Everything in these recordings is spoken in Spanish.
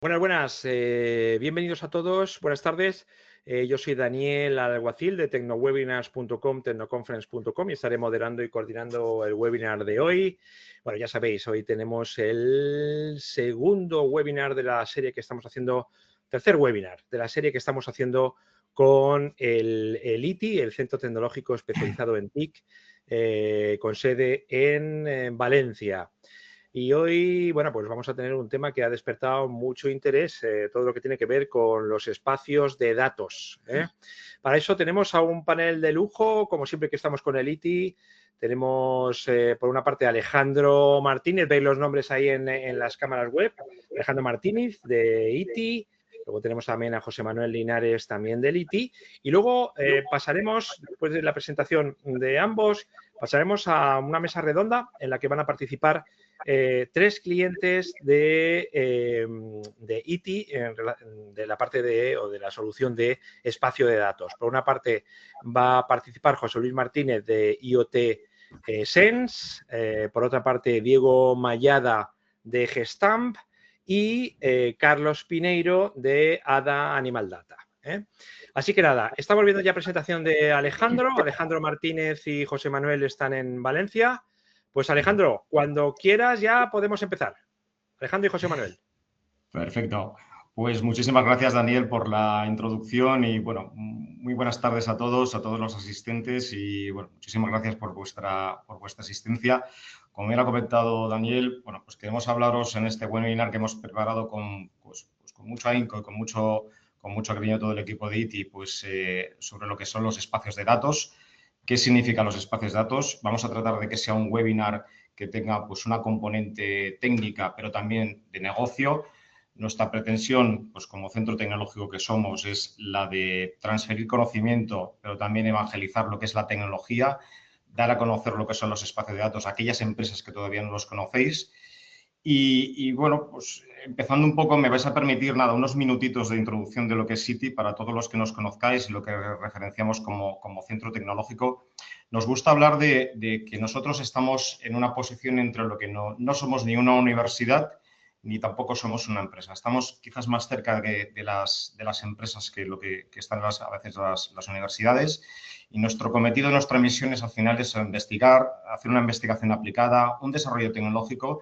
Buenas, buenas. Bienvenidos a todos. Buenas tardes. Yo soy Daniel Alguacil de tecnowebinars.com, tecnoconference.com y estaré moderando y coordinando el webinar de hoy. Bueno, ya sabéis, hoy tenemos el segundo webinar de la serie que estamos haciendo, tercer webinar de la serie que estamos haciendo con el ITI, el Centro Tecnológico Especializado en TIC, con sede en Valencia. Y hoy, bueno, pues vamos a tener un tema que ha despertado mucho interés, todo lo que tiene que ver con los espacios de datos. Para eso tenemos a un panel de lujo, como siempre que estamos con el ITI. Tenemos, por una parte, a Alejandro Martínez, veis los nombres ahí en las cámaras web, Alejandro Martínez de ITI. Luego tenemos también a José Manuel Linares, también del ITI. Y luego pasaremos, después de la presentación de ambos, pasaremos a una mesa redonda en la que van a participar tres clientes de ITI de la parte de la solución de espacio de datos. Por una parte va a participar José Luis Martínez de IoT Sense, por otra parte Diego Mayada de Gestamp y Carlos Pineiro de ADA Animal Data. Así que nada, estamos viendo ya presentación de Alejandro. Alejandro Martínez y José Manuel están en Valencia. Pues Alejandro, cuando quieras ya podemos empezar. Alejandro y José Manuel. Perfecto. Pues muchísimas gracias, Daniel, por la introducción y, bueno, muy buenas tardes a todos los asistentes y, bueno, muchísimas gracias por vuestra asistencia. Como bien ha comentado Daniel, bueno, pues queremos hablaros en este webinar que hemos preparado con mucho ahínco y con mucho cariño todo el equipo de ITI, pues sobre lo que son los espacios de datos. ¿Qué significan los espacios de datos? Vamos a tratar de que sea un webinar que tenga pues una componente técnica, pero también de negocio. Nuestra pretensión, pues como centro tecnológico que somos, es la de transferir conocimiento, pero también evangelizar lo que es la tecnología, dar a conocer lo que son los espacios de datos a aquellas empresas que todavía no los conocéis. Y bueno, pues empezando un poco, me vais a permitir nada, unos minutitos de introducción de lo que es ITI para todos los que nos conozcáis y lo que referenciamos como centro tecnológico. Nos gusta hablar de que nosotros estamos en una posición entre lo que no somos ni una universidad ni tampoco somos una empresa. Estamos quizás más cerca de las empresas que lo que están a veces las universidades. Y nuestro cometido, nuestra misión es al final es investigar, hacer una investigación aplicada, un desarrollo tecnológico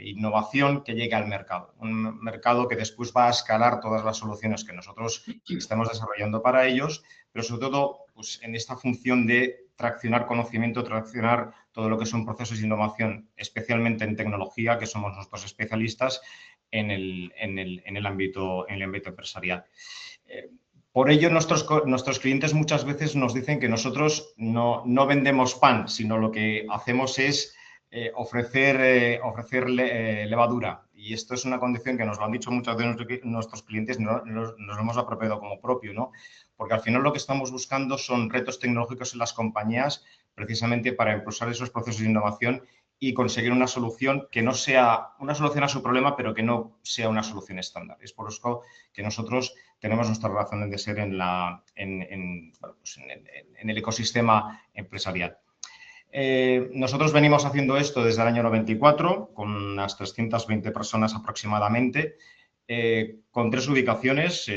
innovación que llegue al mercado. Un mercado que después va a escalar todas las soluciones que nosotros estamos desarrollando para ellos, pero sobre todo pues, en esta función de traccionar conocimiento, traccionar todo lo que son procesos de innovación, especialmente en tecnología, que somos nuestros especialistas en el ámbito empresarial. Por ello, nuestros clientes muchas veces nos dicen que nosotros no vendemos pan, sino lo que hacemos es ofrecer levadura. Y esto es una condición que nos lo han dicho muchos de nuestros clientes, nos lo hemos apropiado como propio, ¿no? Porque al final lo que estamos buscando son retos tecnológicos en las compañías precisamente para impulsar esos procesos de innovación y conseguir una solución que no sea una solución a su problema, pero que no sea una solución estándar. Es por eso que nosotros tenemos nuestra razón de ser en el ecosistema empresarial. Nosotros venimos haciendo esto desde el año 94, con unas 320 personas aproximadamente, con 3 ubicaciones,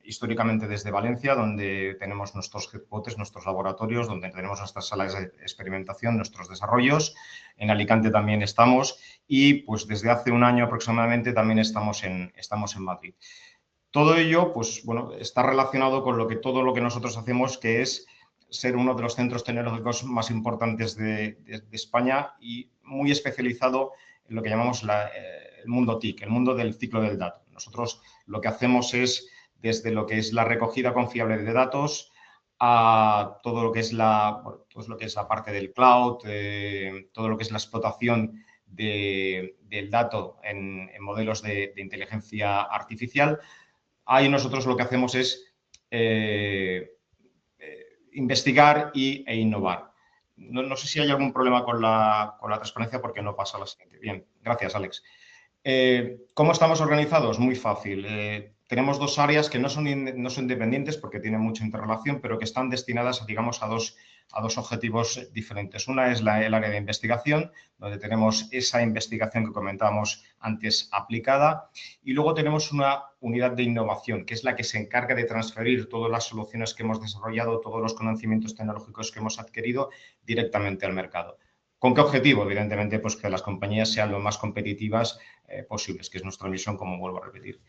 históricamente desde Valencia, donde tenemos nuestros headquarters, nuestros laboratorios, donde tenemos nuestras salas de experimentación, nuestros desarrollos. En Alicante también estamos y pues desde hace un año aproximadamente también estamos en Madrid. Todo ello, pues bueno, está relacionado con todo lo que nosotros hacemos, que es ser uno de los centros tecnológicos más importantes de España y muy especializado en lo que llamamos el mundo TIC, el mundo del ciclo del dato. Nosotros lo que hacemos es, desde lo que es la recogida confiable de datos a todo lo que es la parte del cloud, todo lo que es la explotación del dato en modelos de inteligencia artificial. Ahí nosotros lo que hacemos es investigar e innovar. No sé si hay algún problema con la transparencia porque no pasa a la siguiente. Bien, gracias, Alex. ¿Cómo estamos organizados? Muy fácil. tenemos dos áreas que no son independientes porque tienen mucha interrelación, pero que están destinadas, digamos, a dos objetivos diferentes. Una es el área de investigación, donde tenemos esa investigación que comentábamos antes aplicada, y luego tenemos una unidad de innovación, que es la que se encarga de transferir todas las soluciones que hemos desarrollado, todos los conocimientos tecnológicos que hemos adquirido directamente al mercado. ¿Con qué objetivo? Evidentemente, pues que las compañías sean lo más competitivas posibles, que es nuestra misión, como vuelvo a repetir.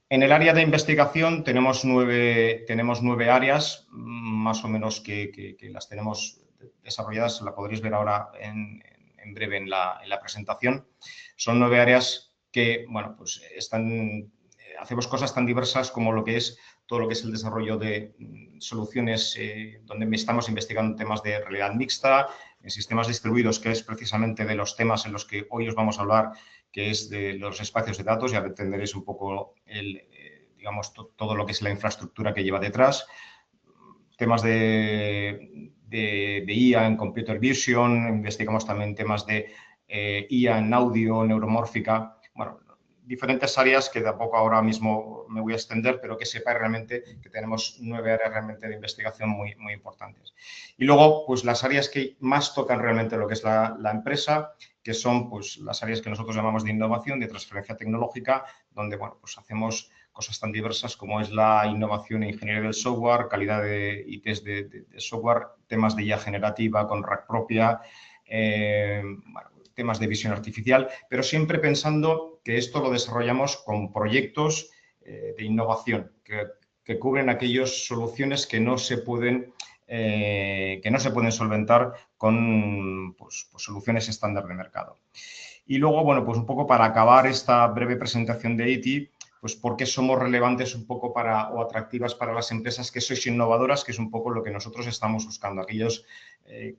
En el área de investigación tenemos nueve áreas, más o menos que las tenemos desarrolladas, la podréis ver ahora en breve en la presentación. Son 9 áreas que, bueno, pues hacemos cosas tan diversas como lo que es todo lo que es el desarrollo de soluciones donde estamos investigando temas de realidad mixta, en sistemas distribuidos, que es precisamente de los temas en los que hoy os vamos a hablar, que es de los espacios de datos. Ya entenderéis un poco digamos, todo lo que es la infraestructura que lleva detrás. Temas de IA en Computer Vision, investigamos también temas de IA en audio, neuromórfica. Bueno, diferentes áreas que tampoco ahora mismo me voy a extender, pero que sepáis realmente que tenemos 9 áreas realmente de investigación muy, muy importantes. Y luego, pues las áreas que más tocan realmente lo que es la empresa, que son pues las áreas que nosotros llamamos de innovación, de transferencia tecnológica, donde, bueno, pues hacemos cosas tan diversas como es la innovación e ingeniería del software, calidad y test de software, temas de IA generativa con RAG propia, bueno, temas de visión artificial, pero siempre pensando que esto lo desarrollamos con proyectos de innovación que cubren aquellas soluciones que no se pueden solventar con pues, soluciones estándar de mercado. Y luego, bueno, pues un poco para acabar esta breve presentación de ITI, pues por qué somos relevantes un poco o atractivas para las empresas que sois innovadoras, que es un poco lo que nosotros estamos buscando, aquellos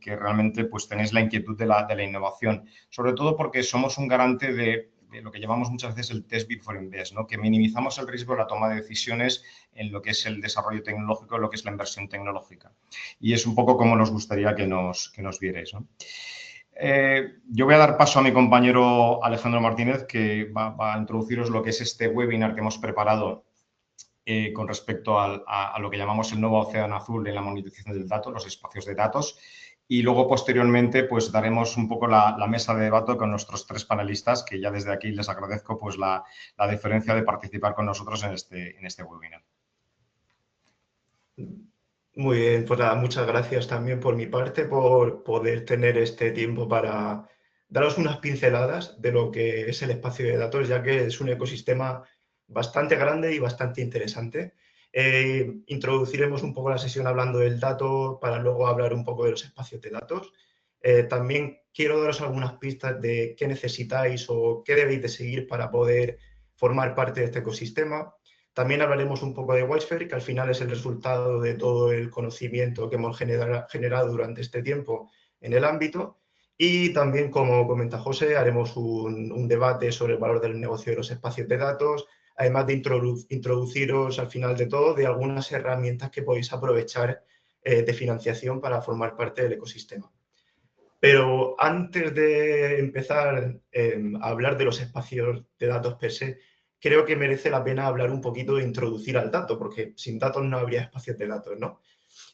que realmente pues tenéis la inquietud de la innovación, sobre todo porque somos un garante de lo que llamamos muchas veces el test before invest, ¿no? Que minimizamos el riesgo de la toma de decisiones en lo que es el desarrollo tecnológico, en lo que es la inversión tecnológica. Y es un poco como nos gustaría que nos vierais, ¿no? Yo voy a dar paso a mi compañero Alejandro Martínez, que va a introduciros lo que es este webinar que hemos preparado con respecto a lo que llamamos el nuevo océano azul en la monetización del dato, los espacios de datos. Y luego, posteriormente, pues daremos un poco la mesa de debate con nuestros 3 panelistas, que ya desde aquí les agradezco pues la deferencia de participar con nosotros en este webinar. Muy bien, pues nada, muchas gracias también por mi parte por poder tener este tiempo para daros unas pinceladas de lo que es el espacio de datos, ya que es un ecosistema bastante grande y bastante interesante. Introduciremos un poco la sesión hablando del dato para luego hablar un poco de los espacios de datos. También quiero daros algunas pistas de qué necesitáis o qué debéis de seguir para poder formar parte de este ecosistema. También hablaremos un poco de Wildsphere, que al final es el resultado de todo el conocimiento que hemos generado durante este tiempo en el ámbito. Y también, como comenta José, haremos un debate sobre el valor del negocio de los espacios de datos, además de introduciros al final de todo de algunas herramientas que podéis aprovechar de financiación para formar parte del ecosistema. Pero antes de empezar a hablar de los espacios de datos per se, creo que merece la pena hablar un poquito de introducir al dato, porque sin datos no habría espacios de datos, ¿no?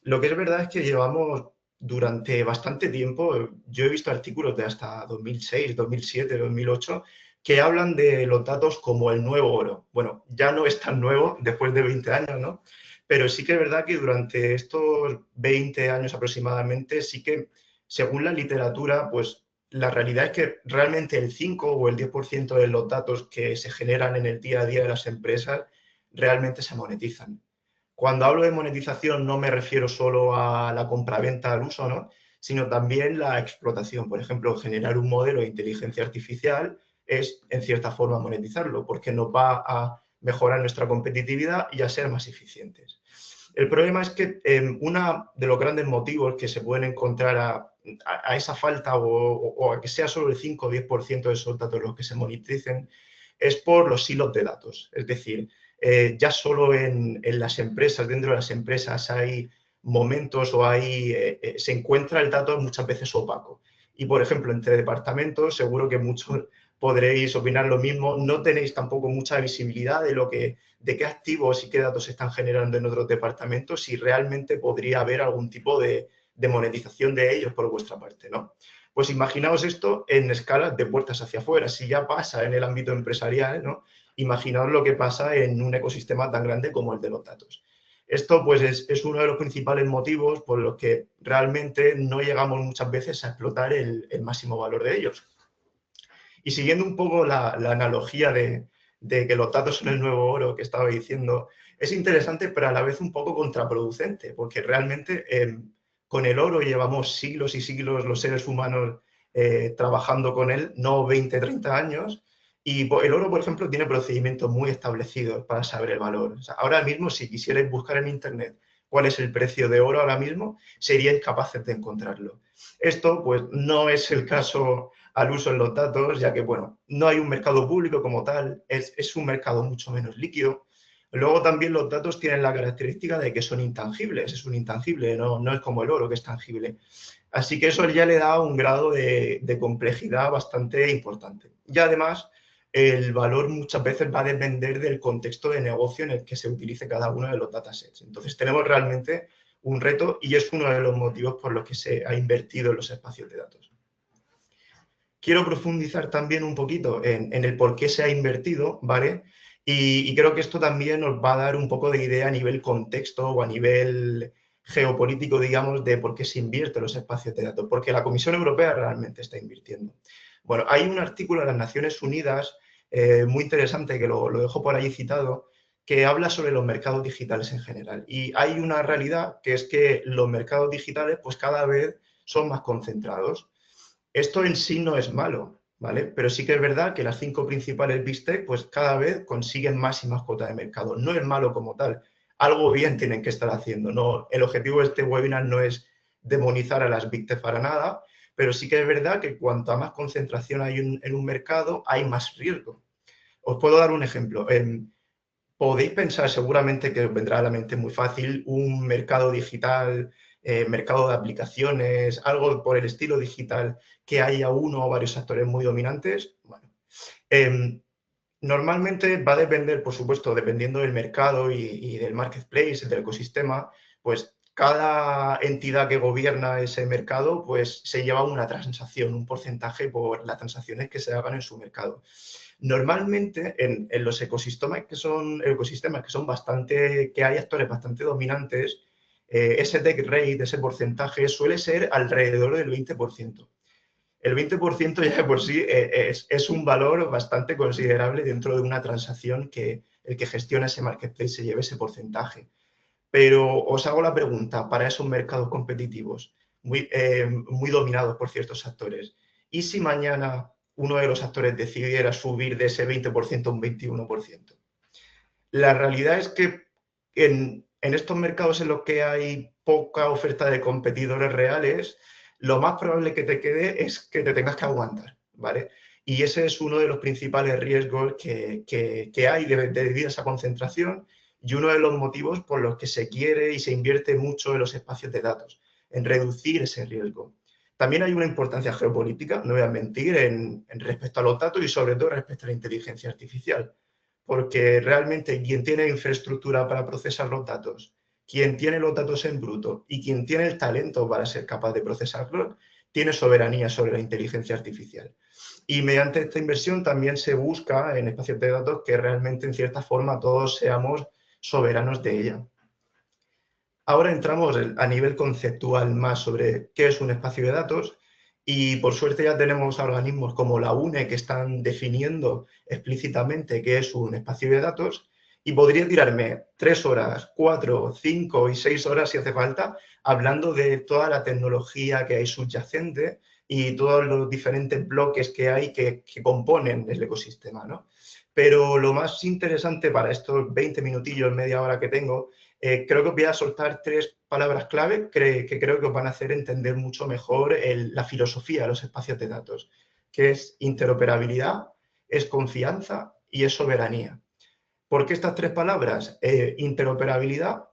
Lo que es verdad es que llevamos durante bastante tiempo, yo he visto artículos de hasta 2006, 2007, 2008, que hablan de los datos como el nuevo oro. Bueno, ya no es tan nuevo después de 20 años, ¿no? Pero sí que es verdad que durante estos 20 años aproximadamente, sí que, según la literatura, pues la realidad es que realmente el 5 o el 10% de los datos que se generan en el día a día de las empresas realmente se monetizan. Cuando hablo de monetización no me refiero solo a la compraventa al uso, ¿no? Sino también la explotación. Por ejemplo, generar un modelo de inteligencia artificial es, en cierta forma, monetizarlo, porque nos va a mejorar nuestra competitividad y a ser más eficientes. El problema es que uno de los grandes motivos que se pueden encontrar a esa falta o a que sea solo el 5 o 10% de esos datos los que se moneticen es por los silos de datos. Es decir, ya solo en las empresas, dentro de las empresas hay momentos o se encuentra el dato muchas veces opaco. Y, por ejemplo, entre departamentos seguro que muchos podréis opinar lo mismo. No tenéis tampoco mucha visibilidad de qué activos y qué datos se están generando en otros departamentos y realmente podría haber algún tipo de monetización de ellos por vuestra parte, ¿no? Pues imaginaos esto en escalas de puertas hacia afuera. Si ya pasa en el ámbito empresarial, ¿no? Imaginaos lo que pasa en un ecosistema tan grande como el de los datos. Esto pues es uno de los principales motivos por los que realmente no llegamos muchas veces a explotar el máximo valor de ellos. Y siguiendo un poco la analogía de que los datos son el nuevo oro que estaba diciendo, es interesante pero a la vez un poco contraproducente, porque realmente con el oro llevamos siglos y siglos los seres humanos trabajando con él, no 20, 30 años, y el oro, por ejemplo, tiene procedimientos muy establecidos para saber el valor. O sea, ahora mismo, si quisierais buscar en Internet cuál es el precio de oro ahora mismo, seríais capaces de encontrarlo. Esto, pues, no es el caso al uso en los datos, ya que, bueno, no hay un mercado público como tal, es un mercado mucho menos líquido. Luego también los datos tienen la característica de que son intangibles, es un intangible, no es como el oro que es tangible. Así que eso ya le da un grado de complejidad bastante importante. Y además, el valor muchas veces va a depender del contexto de negocio en el que se utilice cada uno de los datasets. Entonces tenemos realmente un reto y es uno de los motivos por los que se ha invertido en los espacios de datos. Quiero profundizar también un poquito en el por qué se ha invertido, ¿vale? Y creo que esto también nos va a dar un poco de idea a nivel contexto o a nivel geopolítico, digamos, de por qué se invierte en los espacios de datos, porque la Comisión Europea realmente está invirtiendo. Bueno, hay un artículo de las Naciones Unidas muy interesante, que lo dejo por ahí citado, que habla sobre los mercados digitales en general. Y hay una realidad que es que los mercados digitales pues cada vez son más concentrados. Esto en sí no es malo, ¿vale? Pero sí que es verdad que las 5 principales Big Tech pues cada vez consiguen más y más cuota de mercado. No es malo como tal. Algo bien tienen que estar haciendo. No, el objetivo de este webinar no es demonizar a las Big Tech para nada, pero sí que es verdad que cuanto más concentración hay en un mercado, hay más riesgo. Os puedo dar un ejemplo. Podéis pensar, seguramente que os vendrá a la mente muy fácil, un mercado digital, mercado de aplicaciones, algo por el estilo digital, que haya uno o varios actores muy dominantes. Bueno, normalmente va a depender, por supuesto, dependiendo del mercado y del marketplace, del ecosistema, pues cada entidad que gobierna ese mercado pues se lleva una transacción, un porcentaje por las transacciones que se hagan en su mercado. Normalmente en los ecosistemas que son bastante, que hay actores bastante dominantes, ese take rate, ese porcentaje suele ser alrededor del 20%. El 20% ya de por sí es un valor bastante considerable dentro de una transacción que el que gestiona ese marketplace se lleve ese porcentaje. Pero os hago la pregunta, para esos mercados competitivos, muy dominados por ciertos actores, ¿y si mañana uno de los actores decidiera subir de ese 20% a un 21%? La realidad es que en estos mercados en los que hay poca oferta de competidores reales, lo más probable que te quede es que te tengas que aguantar, ¿vale? Y ese es uno de los principales riesgos que hay debido a esa concentración y uno de los motivos por los que se quiere y se invierte mucho en los espacios de datos, en reducir ese riesgo. También hay una importancia geopolítica, no voy a mentir, en respecto a los datos y sobre todo respecto a la inteligencia artificial, porque realmente quien tiene infraestructura para procesar los datos, quien tiene los datos en bruto y quien tiene el talento para ser capaz de procesarlos, tiene soberanía sobre la inteligencia artificial. Y mediante esta inversión también se busca en espacios de datos que realmente en cierta forma todos seamos soberanos de ella. Ahora entramos a nivel conceptual más sobre qué es un espacio de datos y por suerte ya tenemos organismos como la UNE que están definiendo explícitamente qué es un espacio de datos y podría tirarme 3 horas, 4, 5 y 6 horas si hace falta hablando de toda la tecnología que hay subyacente y todos los diferentes bloques que hay que componen el ecosistema, ¿no? Pero lo más interesante para estos 20 minutillos, media hora que tengo, creo que os voy a soltar 3 palabras clave que creo que os van a hacer entender mucho mejor la filosofía de los espacios de datos, que es interoperabilidad, es confianza y es soberanía. ¿Por qué estas 3 palabras? Interoperabilidad,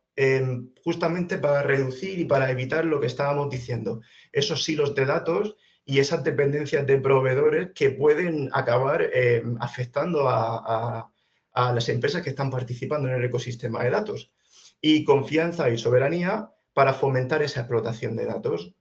justamente para reducir y para evitar lo que estábamos diciendo, esos silos de datos y esas dependencias de proveedores que pueden acabar afectando a las empresas que están participando en el ecosistema de datos. Y confianza y soberanía para fomentar esa explotación de datos.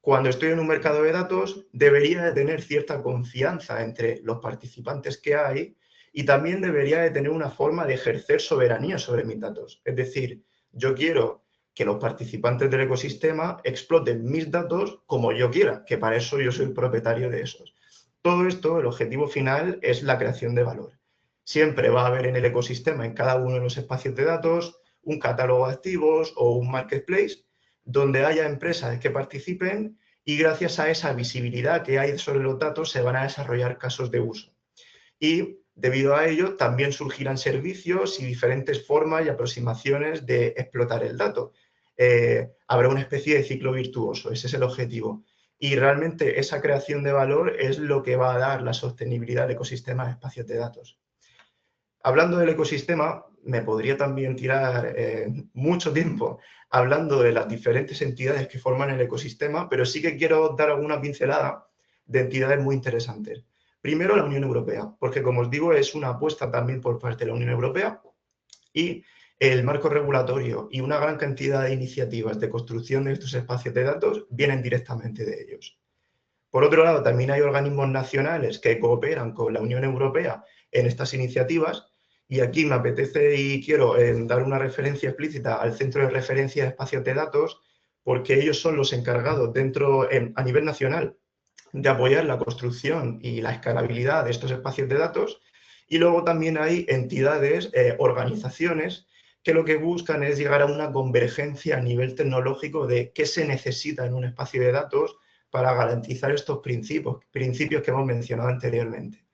Cuando estoy en un mercado de datos, debería de tener cierta confianza entre los participantes que hay y también debería de tener una forma de ejercer soberanía sobre mis datos. Es decir, yo quiero que los participantes del ecosistema exploten mis datos como yo quiera, que para eso yo soy el propietario de esos. Todo esto, el objetivo final es la creación de valor. Siempre va a haber en el ecosistema, en cada uno de los espacios de datos, un catálogo de activos o un marketplace donde haya empresas que participen y gracias a esa visibilidad que hay sobre los datos se van a desarrollar casos de uso. Y debido a ello también surgirán servicios y diferentes formas y aproximaciones de explotar el dato. Habrá una especie de ciclo virtuoso, ese es el objetivo. Y realmente esa creación de valor es lo que va a dar la sostenibilidad del ecosistema de espacios de datos. Hablando del ecosistema, me podría también tirar mucho tiempo hablando de las diferentes entidades que forman el ecosistema, pero sí que quiero dar alguna pincelada de entidades muy interesantes. Primero, la Unión Europea, porque como os digo, es una apuesta también por parte de la Unión Europea y el marco regulatorio y una gran cantidad de iniciativas de construcción de estos espacios de datos vienen directamente de ellos. Por otro lado, también hay organismos nacionales que cooperan con la Unión Europea en estas iniciativas y aquí me apetece y quiero dar una referencia explícita al Centro de Referencia de Espacios de Datos porque ellos son los encargados a nivel nacional de apoyar la construcción y la escalabilidad de estos espacios de datos. Y luego también hay entidades, organizaciones, que lo que buscan es llegar a una convergencia a nivel tecnológico de qué se necesita en un espacio de datos para garantizar estos principios que hemos mencionado anteriormente.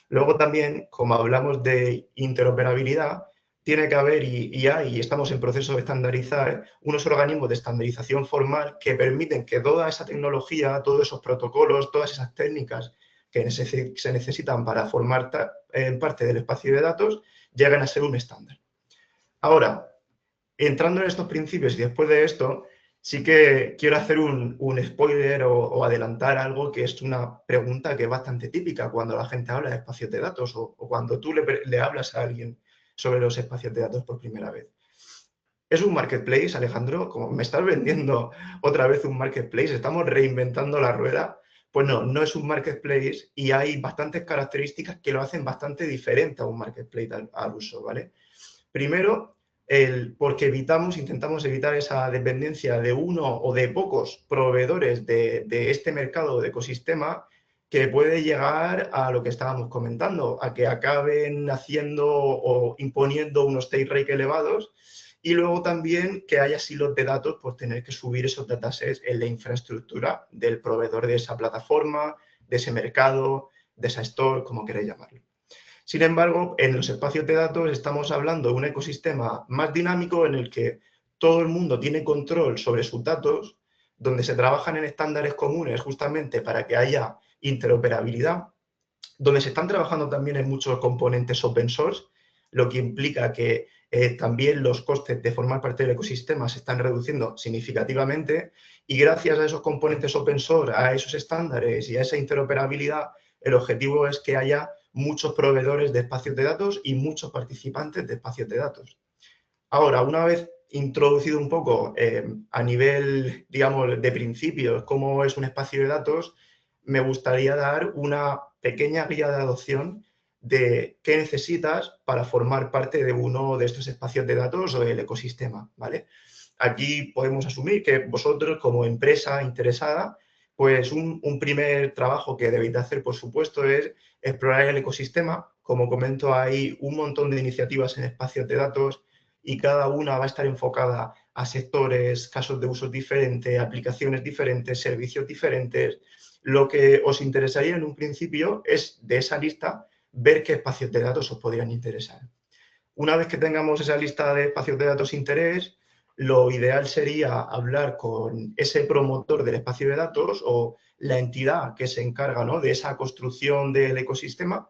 Luego también, como hablamos de interoperabilidad, tiene que haber y estamos en proceso de estandarizar unos organismos de estandarización formal que permiten que toda esa tecnología, todos esos protocolos, todas esas técnicas que se necesitan para formar parte del espacio de datos lleguen a ser un estándar. Ahora, entrando en estos principios y después de esto, sí que quiero hacer un spoiler o adelantar algo que es una pregunta que es bastante típica cuando la gente habla de espacios de datos o cuando tú le hablas a alguien sobre los espacios de datos por primera vez. ¿Es un marketplace, Alejandro? Como me estás vendiendo otra vez un marketplace, estamos reinventando la rueda. Pues no, no es un marketplace y hay bastantes características que lo hacen bastante diferente a un marketplace al uso, ¿vale? Primero, porque intentamos evitar esa dependencia de uno o de pocos proveedores de este mercado de ecosistema que puede llegar a lo que estábamos comentando, a que acaben haciendo o imponiendo unos take rate elevados y luego también que haya silos de datos por tener que subir esos datasets en la infraestructura del proveedor de esa plataforma, de ese mercado, de esa store, como queréis llamarlo. Sin embargo, en los espacios de datos estamos hablando de un ecosistema más dinámico en el que todo el mundo tiene control sobre sus datos, donde se trabajan en estándares comunes justamente para que haya interoperabilidad, donde se están trabajando también en muchos componentes open source, lo que implica que también los costes de formar parte del ecosistema se están reduciendo significativamente y gracias a esos componentes open source, a esos estándares y a esa interoperabilidad, el objetivo es que haya muchos proveedores de espacios de datos y muchos participantes de espacios de datos. Ahora, una vez introducido un poco a nivel, digamos, de principios cómo es un espacio de datos, me gustaría dar una pequeña guía de adopción de qué necesitas para formar parte de uno de estos espacios de datos o del ecosistema, ¿vale? Aquí podemos asumir que vosotros, como empresa interesada, pues un primer trabajo que debéis de hacer, por supuesto, es explorar el ecosistema. Como comento, hay un montón de iniciativas en espacios de datos y cada una va a estar enfocada a sectores, casos de uso diferentes, aplicaciones diferentes, servicios diferentes. Lo que os interesaría en un principio es, de esa lista, ver qué espacios de datos os podrían interesar. Una vez que tengamos esa lista de espacios de datos de interés, lo ideal sería hablar con ese promotor del espacio de datos o la entidad que se encarga, ¿no?, de esa construcción del ecosistema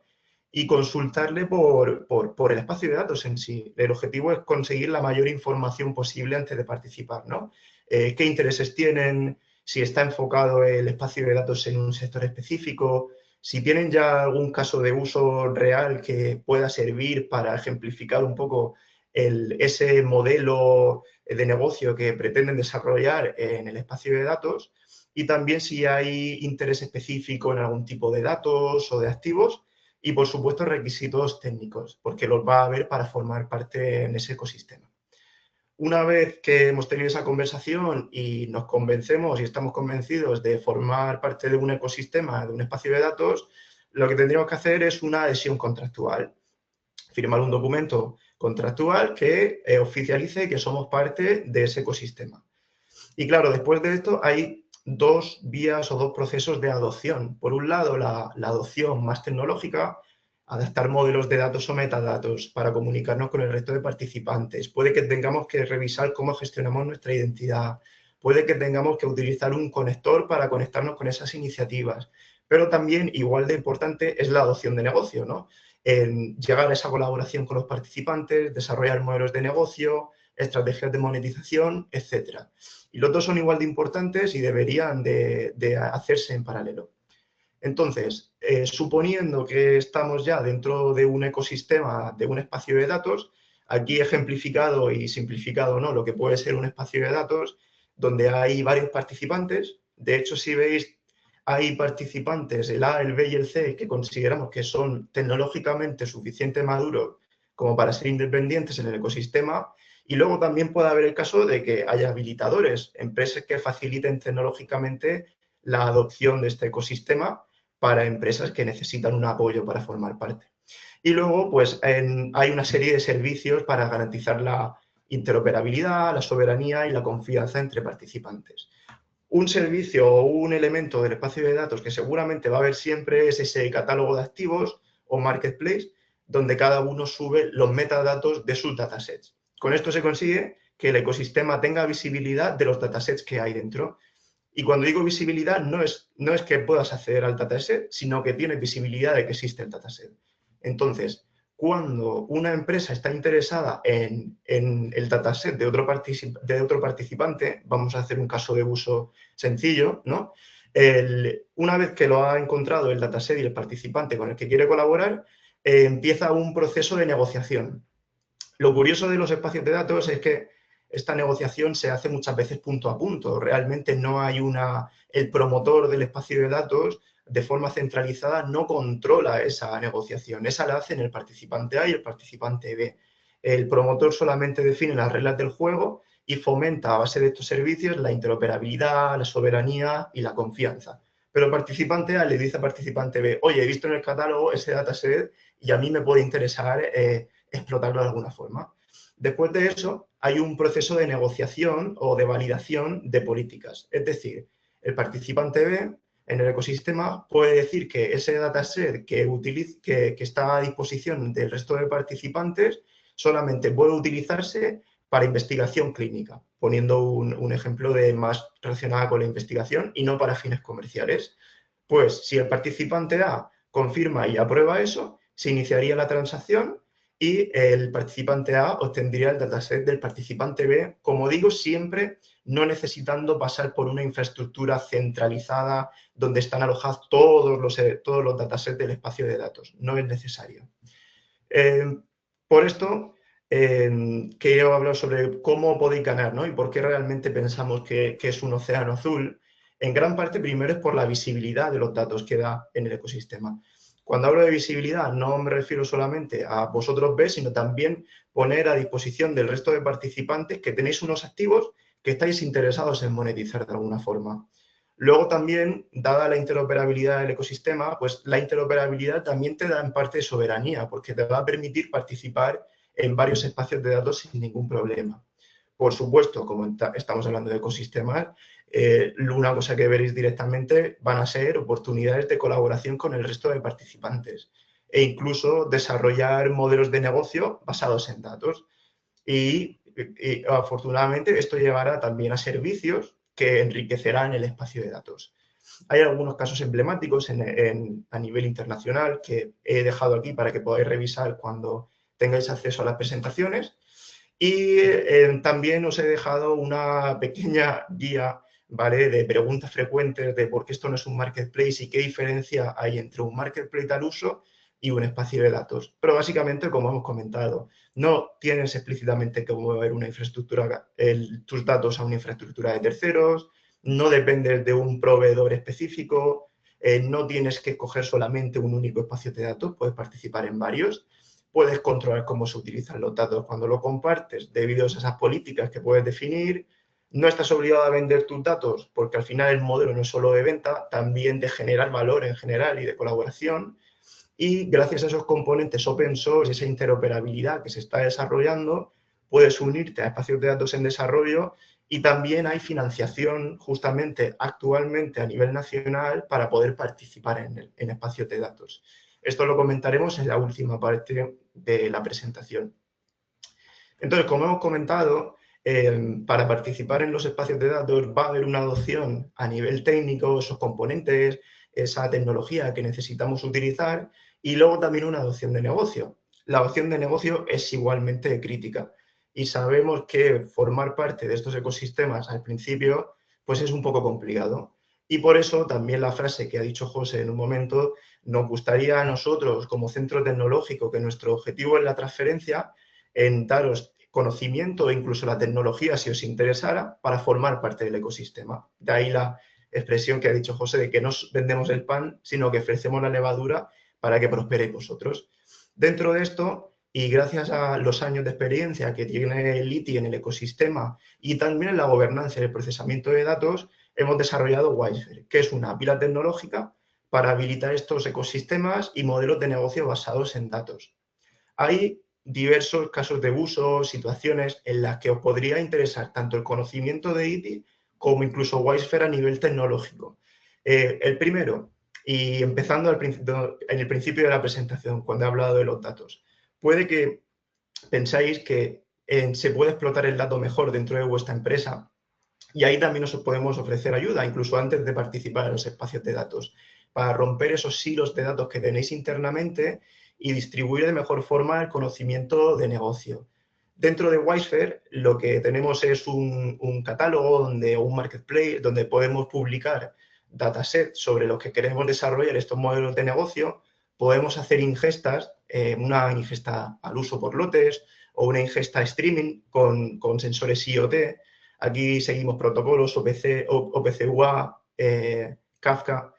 y consultarle por el espacio de datos en sí. El objetivo es conseguir la mayor información posible antes de participar, ¿no? ¿Qué intereses tienen? si está enfocado el espacio de datos en un sector específico, si tienen ya algún caso de uso real que pueda servir para ejemplificar un poco ese modelo de negocio que pretenden desarrollar en el espacio de datos, y también si hay interés específico en algún tipo de datos o de activos, y por supuesto requisitos técnicos, porque los va a haber para formar parte en ese ecosistema. Una vez que hemos tenido esa conversación y nos convencemos y estamos convencidos de formar parte de un ecosistema, de un espacio de datos, lo que tendríamos que hacer es una adhesión contractual. Firmar un documento contractual que oficialice que somos parte de ese ecosistema. Y claro, después de esto hay dos vías o dos procesos de adopción. Por un lado, la adopción más tecnológica, adaptar modelos de datos o metadatos para comunicarnos con el resto de participantes. Puede que tengamos que revisar cómo gestionamos nuestra identidad. Puede que tengamos que utilizar un conector para conectarnos con esas iniciativas. Pero también, igual de importante, es la adopción de negocio, ¿no? En llegar a esa colaboración con los participantes, desarrollar modelos de negocio, estrategias de monetización, etcétera. Y los dos son igual de importantes y deberían de hacerse en paralelo. Entonces, suponiendo que estamos ya dentro de un ecosistema, de un espacio de datos, aquí ejemplificado y simplificado, ¿no?, lo que puede ser un espacio de datos donde hay varios participantes. De hecho, si veis, hay participantes, el A, el B y el C, que consideramos que son tecnológicamente suficientemente maduros como para ser independientes en el ecosistema. Y luego también puede haber el caso de que haya habilitadores, empresas que faciliten tecnológicamente la adopción de este ecosistema para empresas que necesitan un apoyo para formar parte. Y luego, pues, hay una serie de servicios para garantizar la interoperabilidad, la soberanía y la confianza entre participantes. Un servicio o un elemento del espacio de datos que seguramente va a haber siempre es ese catálogo de activos o marketplace, donde cada uno sube los metadatos de sus datasets. Con esto se consigue que el ecosistema tenga visibilidad de los datasets que hay dentro. Y cuando digo visibilidad, no es que puedas acceder al dataset, sino que tienes visibilidad de que existe el dataset. Entonces, cuando una empresa está interesada en el dataset de otro participante, vamos a hacer un caso de uso sencillo, ¿no? Una vez que lo ha encontrado el dataset y el participante con el que quiere colaborar, empieza un proceso de negociación. Lo curioso de los espacios de datos es que esta negociación se hace muchas veces punto a punto. Realmente no hay el promotor del espacio de datos de forma centralizada no controla esa negociación. Esa la hacen el participante A y el participante B. El promotor solamente define las reglas del juego y fomenta a base de estos servicios la interoperabilidad, la soberanía y la confianza. Pero el participante A le dice al participante B, oye, he visto en el catálogo ese dataset y a mí me puede interesar explotarlo de alguna forma. Después de eso, hay un proceso de negociación o de validación de políticas. Es decir, el participante B en el ecosistema puede decir que ese dataset que está a disposición del resto de participantes solamente puede utilizarse para investigación clínica, poniendo un ejemplo más relacionado con la investigación y no para fines comerciales. Pues si el participante A confirma y aprueba eso, se iniciaría la transacción y el participante A obtendría el dataset del participante B, como digo, siempre no necesitando pasar por una infraestructura centralizada donde están alojados todos los datasets del espacio de datos. No es necesario. Por esto, quiero hablar sobre cómo podéis ganar, ¿no? Y por qué realmente pensamos que es un océano azul. En gran parte, primero, es por la visibilidad de los datos que da en el ecosistema. Cuando hablo de visibilidad, no me refiero solamente a vosotros ver, sino también poner a disposición del resto de participantes que tenéis unos activos que estáis interesados en monetizar de alguna forma. Luego también, dada la interoperabilidad del ecosistema, pues la interoperabilidad también te da en parte soberanía, porque te va a permitir participar en varios espacios de datos sin ningún problema. Por supuesto, como estamos hablando de ecosistemas, una cosa que veréis directamente van a ser oportunidades de colaboración con el resto de participantes e incluso desarrollar modelos de negocio basados en datos. Y afortunadamente esto llevará también a servicios que enriquecerán el espacio de datos. Hay algunos casos emblemáticos a nivel internacional que he dejado aquí para que podáis revisar cuando tengáis acceso a las presentaciones. Y también os he dejado una pequeña guía ¿vale? De preguntas frecuentes de por qué esto no es un marketplace y qué diferencia hay entre un marketplace al uso y un espacio de datos. Pero básicamente, como hemos comentado, no tienes explícitamente que mover una infraestructura, tus datos a una infraestructura de terceros, no dependes de un proveedor específico, no tienes que coger solamente un único espacio de datos, puedes participar en varios, puedes controlar cómo se utilizan los datos cuando lo compartes debido a esas políticas que puedes definir. No estás obligado a vender tus datos porque al final el modelo no es solo de venta, también de generar valor en general y de colaboración. Y gracias a esos componentes open source y esa interoperabilidad que se está desarrollando, puedes unirte a espacios de datos en desarrollo y también hay financiación justamente actualmente a nivel nacional para poder participar en espacios de datos. Esto lo comentaremos en la última parte de la presentación. Entonces, como hemos comentado, para participar en los espacios de datos va a haber una adopción a nivel técnico, esos componentes, esa tecnología que necesitamos utilizar y luego también una adopción de negocio. La adopción de negocio es igualmente crítica y sabemos que formar parte de estos ecosistemas al principio pues es un poco complicado. Y por eso también la frase que ha dicho José en un momento, nos gustaría a nosotros como centro tecnológico que nuestro objetivo es la transferencia, en daros conocimiento e incluso la tecnología si os interesara para formar parte del ecosistema. De ahí la expresión que ha dicho José de que no vendemos el pan, sino que ofrecemos la levadura para que prosperéis vosotros. Dentro de esto, y gracias a los años de experiencia que tiene el ITI en el ecosistema y también en la gobernanza y el procesamiento de datos, hemos desarrollado Wisefare, que es una pila tecnológica para habilitar estos ecosistemas y modelos de negocio basados en datos. Hay diversos casos de uso, situaciones en las que os podría interesar tanto el conocimiento de ITI como incluso Wisefare a nivel tecnológico. El primero, y empezando en el principio de la presentación, cuando he hablado de los datos, puede que pensáis que se puede explotar el dato mejor dentro de vuestra empresa y ahí también os podemos ofrecer ayuda, incluso antes de participar en los espacios de datos, para romper esos silos de datos que tenéis internamente y distribuir de mejor forma el conocimiento de negocio. Dentro de Wisefare lo que tenemos es un catálogo o un marketplace donde podemos publicar datasets sobre los que queremos desarrollar estos modelos de negocio. Podemos hacer ingestas, una ingesta al uso por lotes o una ingesta streaming con sensores IoT. Aquí seguimos protocolos OPC-UA, Kafka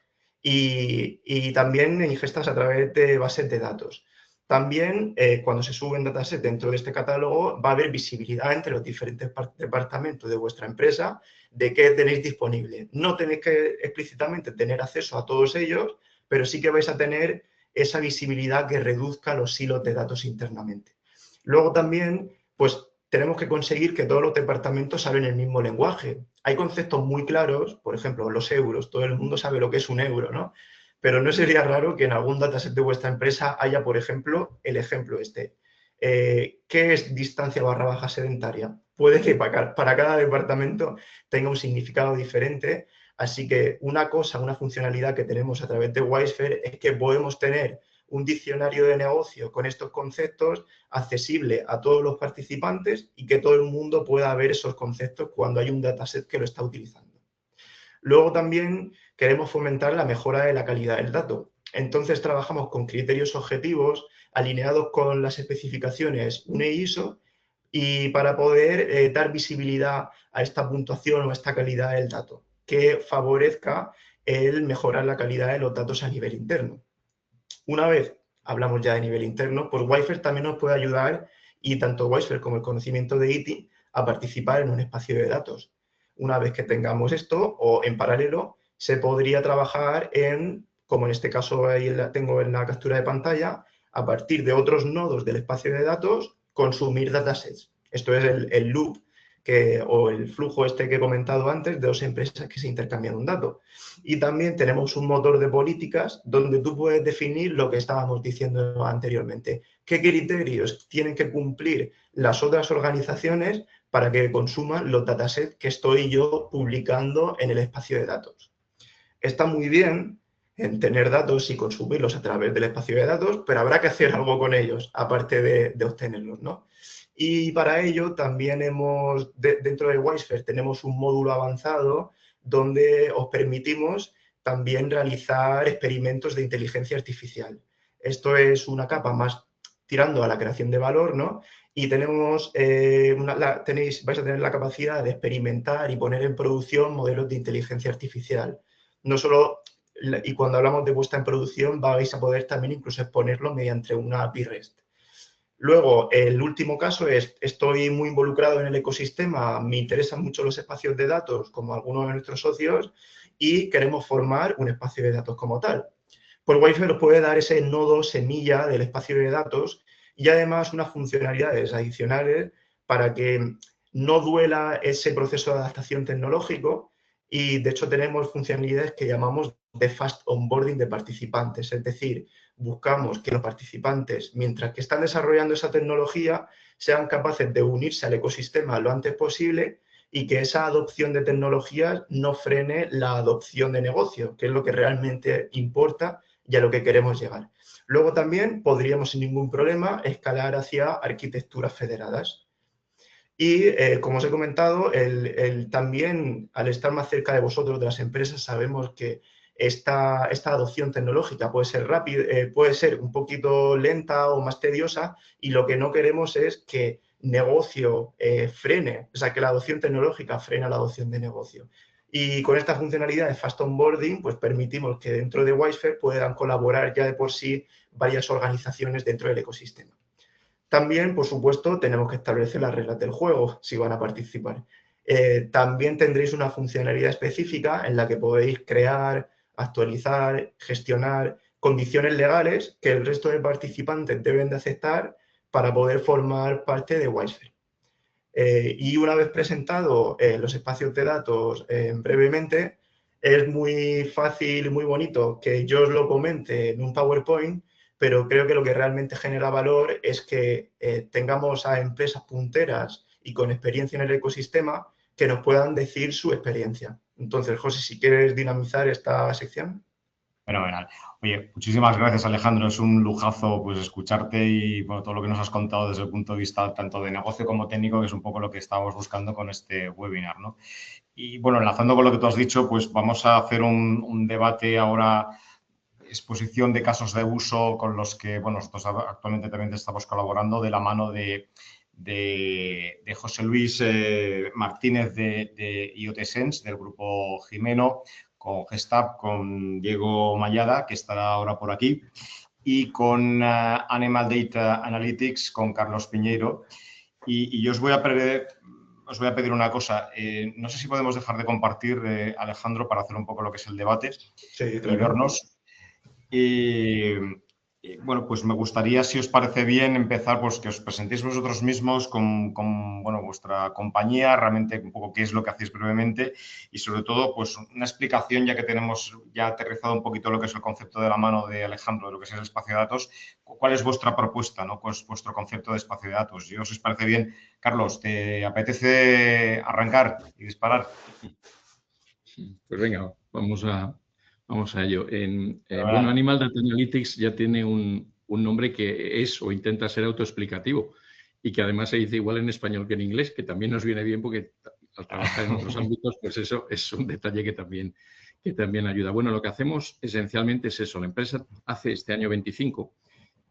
y también ingestas a través de bases de datos. También, cuando se suben datasets dentro de este catálogo, va a haber visibilidad entre los diferentes departamentos de vuestra empresa de qué tenéis disponible. No tenéis que explícitamente tener acceso a todos ellos, pero sí que vais a tener esa visibilidad que reduzca los silos de datos internamente. Luego también, pues, tenemos que conseguir que todos los departamentos hablen el mismo lenguaje. Hay conceptos muy claros, por ejemplo, los euros. Todo el mundo sabe lo que es un euro, ¿no? Pero no sería raro que en algún dataset de vuestra empresa haya, por ejemplo, el ejemplo este. ¿Qué es distancia / sedentaria? Puede que para cada departamento tenga un significado diferente. Así que una funcionalidad que tenemos a través de Wisefare es que podemos tener un diccionario de negocio con estos conceptos accesible a todos los participantes y que todo el mundo pueda ver esos conceptos cuando hay un dataset que lo está utilizando. Luego también queremos fomentar la mejora de la calidad del dato. Entonces trabajamos con criterios objetivos alineados con las especificaciones UNE ISO y para poder dar visibilidad a esta puntuación o a esta calidad del dato, que favorezca el mejorar la calidad de los datos a nivel interno. Una vez hablamos ya de nivel interno, pues Wisefare también nos puede ayudar, y tanto Wisefare como el conocimiento de ITI, a participar en un espacio de datos. Una vez que tengamos esto, o en paralelo, se podría trabajar como en este caso ahí tengo en la captura de pantalla, a partir de otros nodos del espacio de datos, consumir datasets. Esto es el loop o el flujo este que he comentado antes de dos empresas que se intercambian un dato. Y también tenemos un motor de políticas donde tú puedes definir lo que estábamos diciendo anteriormente. ¿Qué criterios tienen que cumplir las otras organizaciones para que consuman los datasets que estoy yo publicando en el espacio de datos? Está muy bien en tener datos y consumirlos a través del espacio de datos, pero habrá que hacer algo con ellos, aparte de obtenerlos, ¿no? Y para ello también dentro de Wisefare tenemos un módulo avanzado donde os permitimos también realizar experimentos de inteligencia artificial. Esto es una capa más tirando a la creación de valor, ¿no? Y tenemos, vais a tener la capacidad de experimentar y poner en producción modelos de inteligencia artificial. No solo, y cuando hablamos de puesta en producción, vais a poder también incluso exponerlo mediante una API REST. Luego, el último caso es, estoy muy involucrado en el ecosistema, me interesan mucho los espacios de datos, como algunos de nuestros socios, y queremos formar un espacio de datos como tal. Pues Wi-Fi nos puede dar ese nodo semilla del espacio de datos y además unas funcionalidades adicionales para que no duela ese proceso de adaptación tecnológico, y de hecho tenemos funcionalidades que llamamos de fast onboarding de participantes, es decir, buscamos que los participantes, mientras que están desarrollando esa tecnología, sean capaces de unirse al ecosistema lo antes posible y que esa adopción de tecnologías no frene la adopción de negocio, que es lo que realmente importa y a lo que queremos llegar. Luego también podríamos sin ningún problema escalar hacia arquitecturas federadas. Y como os he comentado, también al estar más cerca de vosotros, de las empresas, sabemos que esta adopción tecnológica puede ser rápida, puede ser un poquito lenta o más tediosa, y lo que no queremos es que negocio frene, o sea, que la adopción tecnológica frena la adopción de negocio. Y con esta funcionalidad de Fast Onboarding, pues permitimos que dentro de WiseFair puedan colaborar ya de por sí varias organizaciones dentro del ecosistema. También, por supuesto, tenemos que establecer las reglas del juego si van a participar. También tendréis una funcionalidad específica en la que podéis crear, actualizar, gestionar condiciones legales que el resto de participantes deben de aceptar para poder formar parte de WiseFair. Y una vez presentado los espacios de datos brevemente, es muy fácil y muy bonito que yo os lo comente en un PowerPoint, pero creo que lo que realmente genera valor es que tengamos a empresas punteras y con experiencia en el ecosistema que nos puedan decir su experiencia. Entonces, José, si quieres dinamizar esta sección. Fenomenal. Oye, muchísimas gracias, Alejandro. Es un lujazo pues escucharte y bueno, todo lo que nos has contado desde el punto de vista tanto de negocio como técnico, que es un poco lo que estábamos buscando con este webinar, ¿no? Y bueno, enlazando con lo que tú has dicho, pues vamos a hacer un debate ahora, exposición de casos de uso con los que, bueno, nosotros actualmente también estamos colaborando de la mano de José Luis Martínez de IoT Sense, del grupo Jimeno, con Gestab, con Diego Mayada, que estará ahora por aquí, y con Animal Data Analytics, con Carlos Piñeiro. Y yo os voy a pedir una cosa. No sé si podemos dejar de compartir, Alejandro, para hacer un poco lo que es el debate, Sí, claro. y vernos. Bueno, pues me gustaría, si os parece bien, empezar pues que os presentéis vosotros mismos con bueno, vuestra compañía, realmente un poco qué es lo que hacéis brevemente y sobre todo pues una explicación, ya que tenemos ya aterrizado un poquito lo que es el concepto de la mano de Alejandro, de lo que es el espacio de datos. ¿Cuál es vuestra propuesta, ¿no? ¿Cuál es vuestro concepto de espacio de datos? Si os parece bien, Carlos, ¿te apetece arrancar y disparar? Pues venga, vamos a ello. Bueno, Animal Data Analytics ya tiene un nombre que es o intenta ser autoexplicativo y que además se dice igual en español que en inglés, que también nos viene bien porque al trabajar en otros ámbitos, pues eso es un detalle que también ayuda. Bueno, lo que hacemos esencialmente es eso. La empresa hace este año 25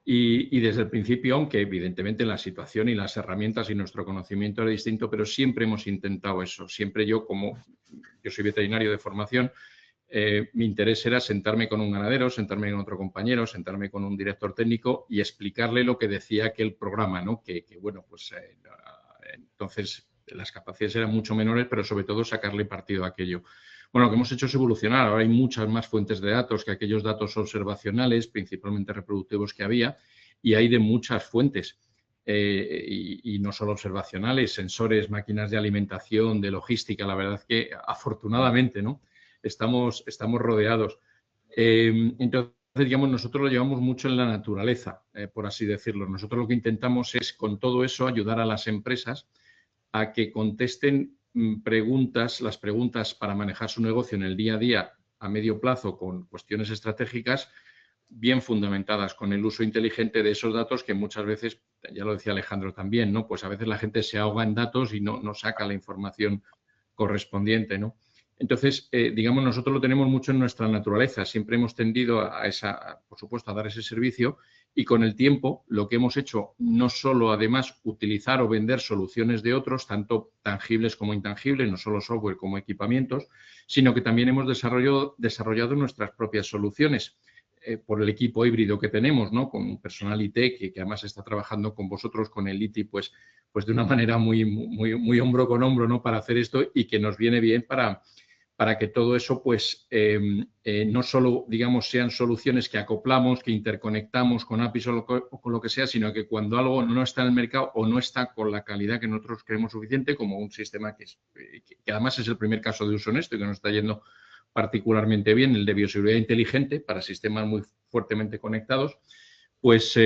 y desde el principio, aunque evidentemente la situación y las herramientas y nuestro conocimiento era distinto, pero siempre hemos intentado eso. Siempre yo soy veterinario de formación, mi interés era sentarme con un ganadero, sentarme con otro compañero, sentarme con un director técnico y explicarle lo que decía aquel programa, ¿no? Bueno, pues entonces las capacidades eran mucho menores, pero sobre todo sacarle partido a aquello. Bueno, lo que hemos hecho es evolucionar. Ahora hay muchas más fuentes de datos que aquellos datos observacionales, principalmente reproductivos, que había, y hay de muchas fuentes. Y no solo observacionales, sensores, máquinas de alimentación, de logística. La verdad es que afortunadamente, ¿no? Estamos rodeados. Entonces, digamos, nosotros lo llevamos mucho en la naturaleza, por así decirlo. Nosotros lo que intentamos es, con todo eso, ayudar a las empresas a que contesten las preguntas para manejar su negocio en el día a día a medio plazo con cuestiones estratégicas bien fundamentadas, con el uso inteligente de esos datos que muchas veces, ya lo decía Alejandro también, ¿no? Pues a veces la gente se ahoga en datos y no saca la información correspondiente, ¿no? Entonces, digamos, nosotros lo tenemos mucho en nuestra naturaleza. Siempre hemos tendido por supuesto, a dar ese servicio y con el tiempo lo que hemos hecho no solo, además, utilizar o vender soluciones de otros, tanto tangibles como intangibles, no solo software como equipamientos, sino que también hemos desarrollado nuestras propias soluciones. Por el equipo híbrido que tenemos, ¿no? Con personal IT que además está trabajando con vosotros, con el ITI, pues de una manera muy hombro con hombro, ¿no? Para hacer esto y que nos viene bien para que todo eso, pues, no solo, digamos, sean soluciones que acoplamos, que interconectamos con APIs o con lo que sea, sino que cuando algo no está en el mercado o no está con la calidad que nosotros creemos suficiente, como un sistema que además es el primer caso de uso en esto y que nos está yendo particularmente bien, el de bioseguridad inteligente para sistemas muy fuertemente conectados, pues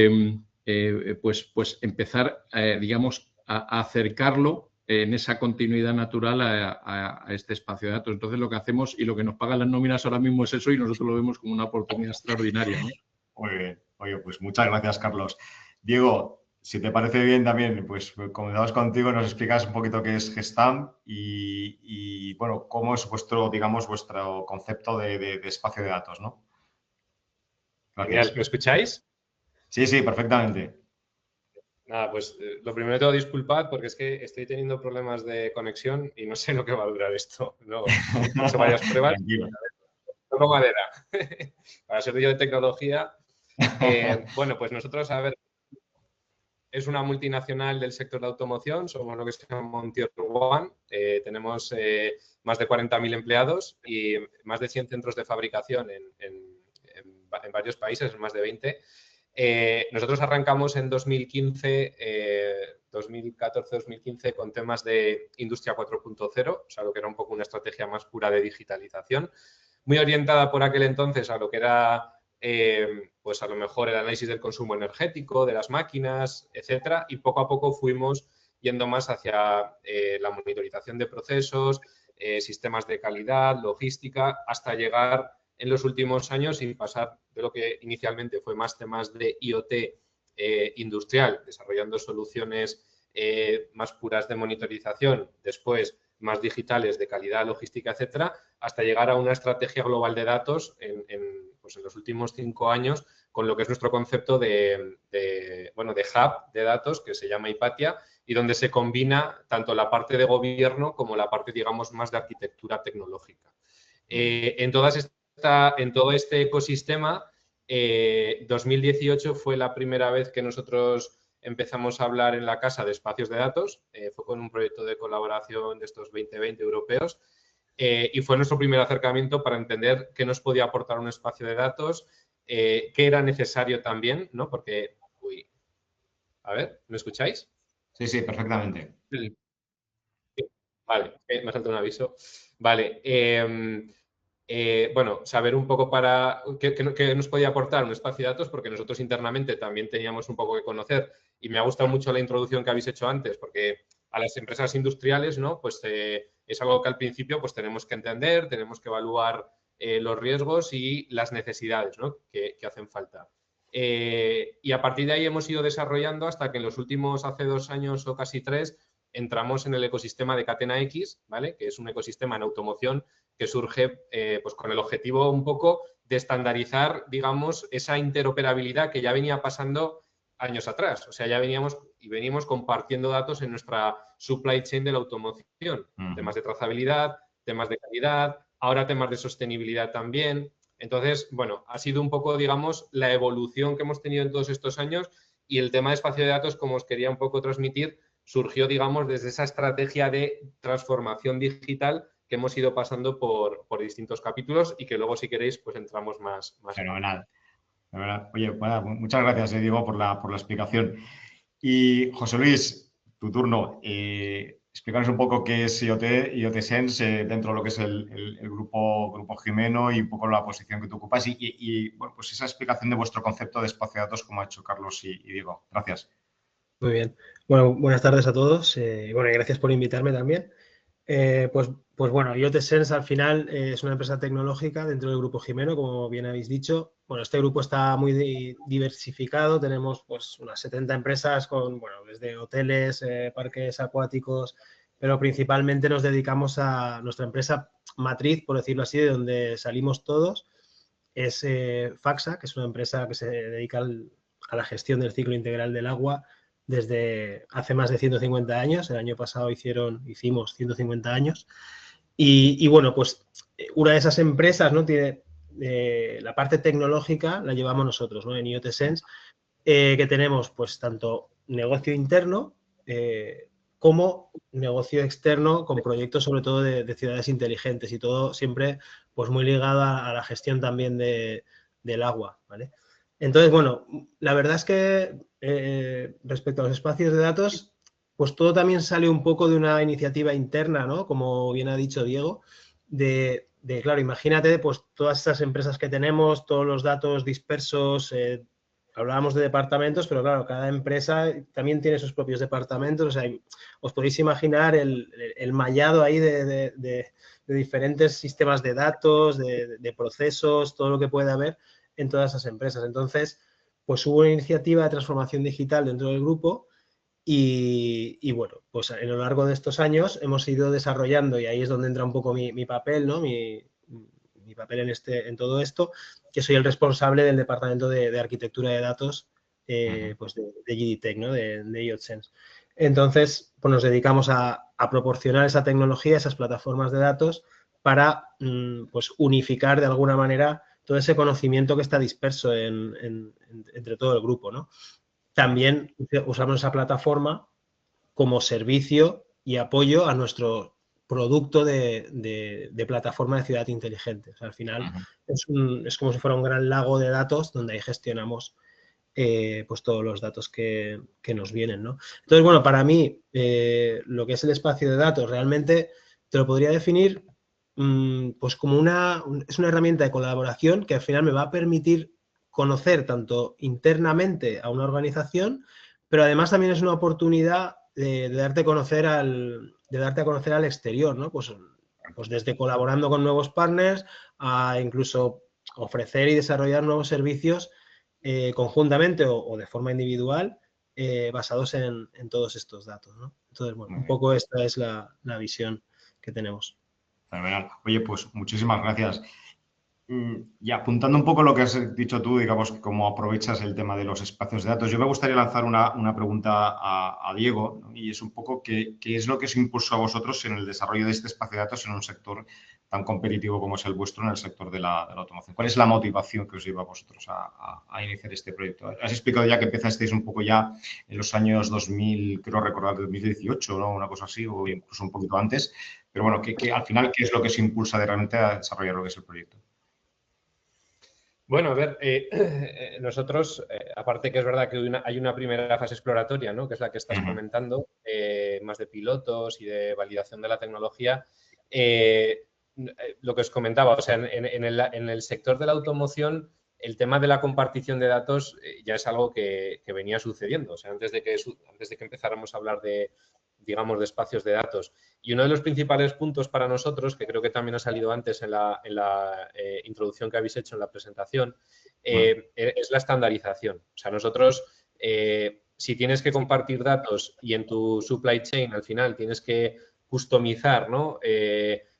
empezar, digamos, a acercarlo en esa continuidad natural a este espacio de datos. Entonces, lo que hacemos y lo que nos pagan las nóminas ahora mismo es eso y nosotros lo vemos como una oportunidad extraordinaria, ¿no? Muy bien. Oye, pues muchas gracias, Carlos. Diego, si te parece bien también, pues comenzamos contigo, nos explicas un poquito qué es Gestamp y bueno, cómo es vuestro concepto de espacio de datos, ¿no? Gracias. Genial. ¿Me escucháis? Sí, perfectamente. Nada, pues lo primero de todo, disculpad porque es que estoy teniendo problemas de conexión y no sé lo que va a durar esto. No he hecho varias pruebas. Toco madera. Para ser yo de tecnología. Bueno, pues nosotros, a ver, es una multinacional del sector de automoción, somos lo que se llama Tier 1, tenemos más de 40.000 empleados y más de 100 centros de fabricación en varios países, en más de 20. Nosotros arrancamos en 2014-2015 con temas de Industria 4.0, o sea, lo que era un poco una estrategia más pura de digitalización, muy orientada por aquel entonces a lo que era pues a lo mejor el análisis del consumo energético, de las máquinas, etcétera, y poco a poco fuimos yendo más hacia la monitorización de procesos, sistemas de calidad, logística, hasta llegar en los últimos años y pasar de lo que inicialmente fue más temas de IoT industrial, desarrollando soluciones más puras de monitorización, después más digitales de calidad, logística, etcétera, hasta llegar a una estrategia global de datos pues en los últimos 5 años con lo que es nuestro concepto de hub de datos que se llama Hipatia y donde se combina tanto la parte de gobierno como la parte, digamos, más de arquitectura tecnológica. En todo este ecosistema, 2018 fue la primera vez que nosotros empezamos a hablar en la casa de espacios de datos, fue con un proyecto de colaboración de estos 2020 europeos y fue nuestro primer acercamiento para entender qué nos podía aportar un espacio de datos, qué era necesario también, ¿no? Porque, a ver, ¿me escucháis? Sí, perfectamente. Sí. Vale, me ha saltado un aviso. Vale, bueno, saber un poco para qué nos podía aportar un espacio de datos, porque nosotros internamente también teníamos un poco que conocer y me ha gustado mucho la introducción que habéis hecho antes, porque a las empresas industriales, ¿no? Pues es algo que al principio pues tenemos que entender, tenemos que evaluar los riesgos y las necesidades, ¿no? que hacen falta. Y a partir de ahí hemos ido desarrollando hasta que en los últimos, hace 2 años o casi 3, entramos en el ecosistema de Catena X, ¿vale? Que es un ecosistema en automoción que surge pues con el objetivo un poco de estandarizar, digamos, esa interoperabilidad que ya venía pasando años atrás. O sea, ya venimos compartiendo datos en nuestra supply chain de la automoción. Temas de trazabilidad, temas de calidad, ahora temas de sostenibilidad también. Entonces, bueno, ha sido un poco, digamos, la evolución que hemos tenido en todos estos años y el tema de espacio de datos, como os quería un poco transmitir, surgió, digamos, desde esa estrategia de transformación digital que hemos ido pasando por distintos capítulos y que luego, si queréis, pues entramos más. Fenomenal. Oye, bueno, muchas gracias, Diego, por la explicación. Y, José Luis, tu turno. Explícanos un poco qué es IoT Sense dentro de lo que es el grupo Gimeno y un poco la posición que tú ocupas y bueno, pues esa explicación de vuestro concepto de espacio de datos como ha hecho Carlos y Diego. Gracias. Muy bien. Bueno, buenas tardes a todos. Bueno, y gracias por invitarme también. Pues bueno, IoT Sense al final es una empresa tecnológica dentro del Grupo Gimeno, como bien habéis dicho. Bueno, este grupo está muy diversificado. Tenemos pues unas 70 empresas con, bueno, desde hoteles, parques acuáticos, pero principalmente nos dedicamos a nuestra empresa matriz, por decirlo así, de donde salimos todos, es Faxa, que es una empresa que se dedica a la gestión del ciclo integral del agua desde hace más de 150 años. El año pasado hicimos 150 años. Y bueno, pues una de esas empresas, ¿no? Tiene la parte tecnológica, la llevamos nosotros, ¿no? En IoT Sense, que tenemos pues tanto negocio interno como negocio externo con proyectos sobre todo de ciudades inteligentes y todo siempre pues muy ligado a la gestión también del agua, ¿vale? Entonces, bueno, la verdad es que respecto a los espacios de datos, pues todo también sale un poco de una iniciativa interna, ¿no? Como bien ha dicho Diego, claro, imagínate pues todas estas empresas que tenemos, todos los datos dispersos, hablábamos de departamentos, pero claro, cada empresa también tiene sus propios departamentos, o sea, os podéis imaginar el mallado ahí de diferentes sistemas de datos, de procesos, todo lo que puede haber en todas esas empresas. Entonces, pues hubo una iniciativa de transformación digital dentro del grupo y bueno, pues a lo largo de estos años hemos ido desarrollando, y ahí es donde entra un poco mi papel, ¿no? Mi papel en todo esto, que soy el responsable del departamento de arquitectura de datos pues de GDTech, ¿no? de IoT Sense. Entonces, pues nos dedicamos a proporcionar esa tecnología, esas plataformas de datos para pues unificar de alguna manera todo ese conocimiento que está disperso entre todo el grupo, ¿no? También usamos esa plataforma como servicio y apoyo a nuestro producto de plataforma de ciudad inteligente. O sea, al final es como si fuera un gran lago de datos donde ahí gestionamos pues todos los datos que nos vienen, ¿no? Entonces, bueno, para mí lo que es el espacio de datos realmente te lo podría definir pues como es una herramienta de colaboración que al final me va a permitir conocer tanto internamente a una organización, pero además también es una oportunidad de darte a conocer al exterior, ¿no? Pues desde colaborando con nuevos partners a incluso ofrecer y desarrollar nuevos servicios conjuntamente o de forma individual basados en todos estos datos, ¿no? Entonces, bueno, un poco esta es la visión que tenemos. Fenomenal. Oye, pues muchísimas gracias. Y apuntando un poco lo que has dicho tú, digamos, cómo aprovechas el tema de los espacios de datos, yo me gustaría lanzar una pregunta a Diego, ¿no? Y es un poco qué es lo que os impulsó a vosotros en el desarrollo de este espacio de datos en un sector tan competitivo como es el vuestro, en el sector de la automoción. ¿Cuál es la motivación que os lleva a vosotros a iniciar este proyecto? Has explicado ya que empezasteis un poco ya en los años 2000, creo recordar, 2018, ¿no? Una cosa así, o incluso un poquito antes. Pero bueno, al final, ¿qué es lo que os impulsa realmente a desarrollar lo que es el proyecto? Bueno, a ver, nosotros, aparte que es verdad que hay una primera fase exploratoria, ¿no? Que es la que estás comentando, más de pilotos y de validación de la tecnología. Lo que os comentaba, o sea, en el sector de la automoción, el tema de la compartición de datos ya es algo que venía sucediendo. O sea, antes de que empezáramos a hablar de espacios de datos. Y uno de los principales puntos para nosotros, que creo que también ha salido antes en la introducción que habéis hecho en la presentación, es la estandarización. O sea, nosotros, si tienes que compartir datos y en tu supply chain al final tienes que customizar, ¿no?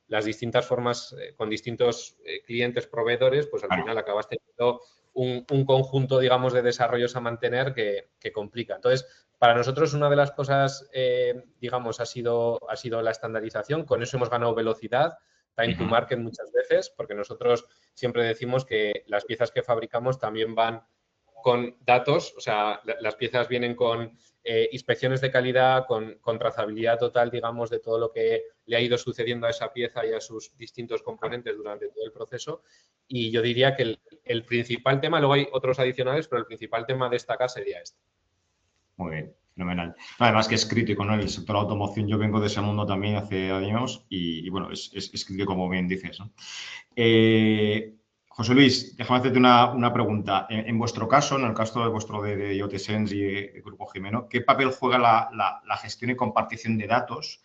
Las distintas formas con distintos clientes proveedores, pues al final acabas teniendo un conjunto, digamos, de desarrollos a mantener que complica. Entonces, para nosotros una de las cosas, digamos, ha sido la estandarización. Con eso hemos ganado velocidad, time to market muchas veces, porque nosotros siempre decimos que las piezas que fabricamos también van con datos, o sea, las piezas vienen con inspecciones de calidad, con trazabilidad total, digamos, de todo lo que le ha ido sucediendo a esa pieza y a sus distintos componentes durante todo el proceso. Y yo diría que el principal tema, luego hay otros adicionales, pero el principal tema a destacar sería este. Muy bien, fenomenal. Además que es crítico, ¿no? El sector de la automoción, yo vengo de ese mundo también hace años y bueno, es crítico como bien dices, ¿no? José Luis, déjame hacerte una pregunta. En vuestro caso, en el caso de vuestro de IoT Sense y de Grupo Jimeno, ¿qué papel juega la gestión y compartición de datos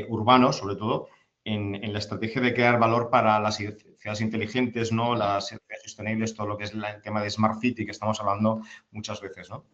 urbanos, sobre todo, en la estrategia de crear valor para las ciudades inteligentes, ¿no? Las ciudades sostenibles, todo lo que es el tema de Smart City que estamos hablando muchas veces, ¿no?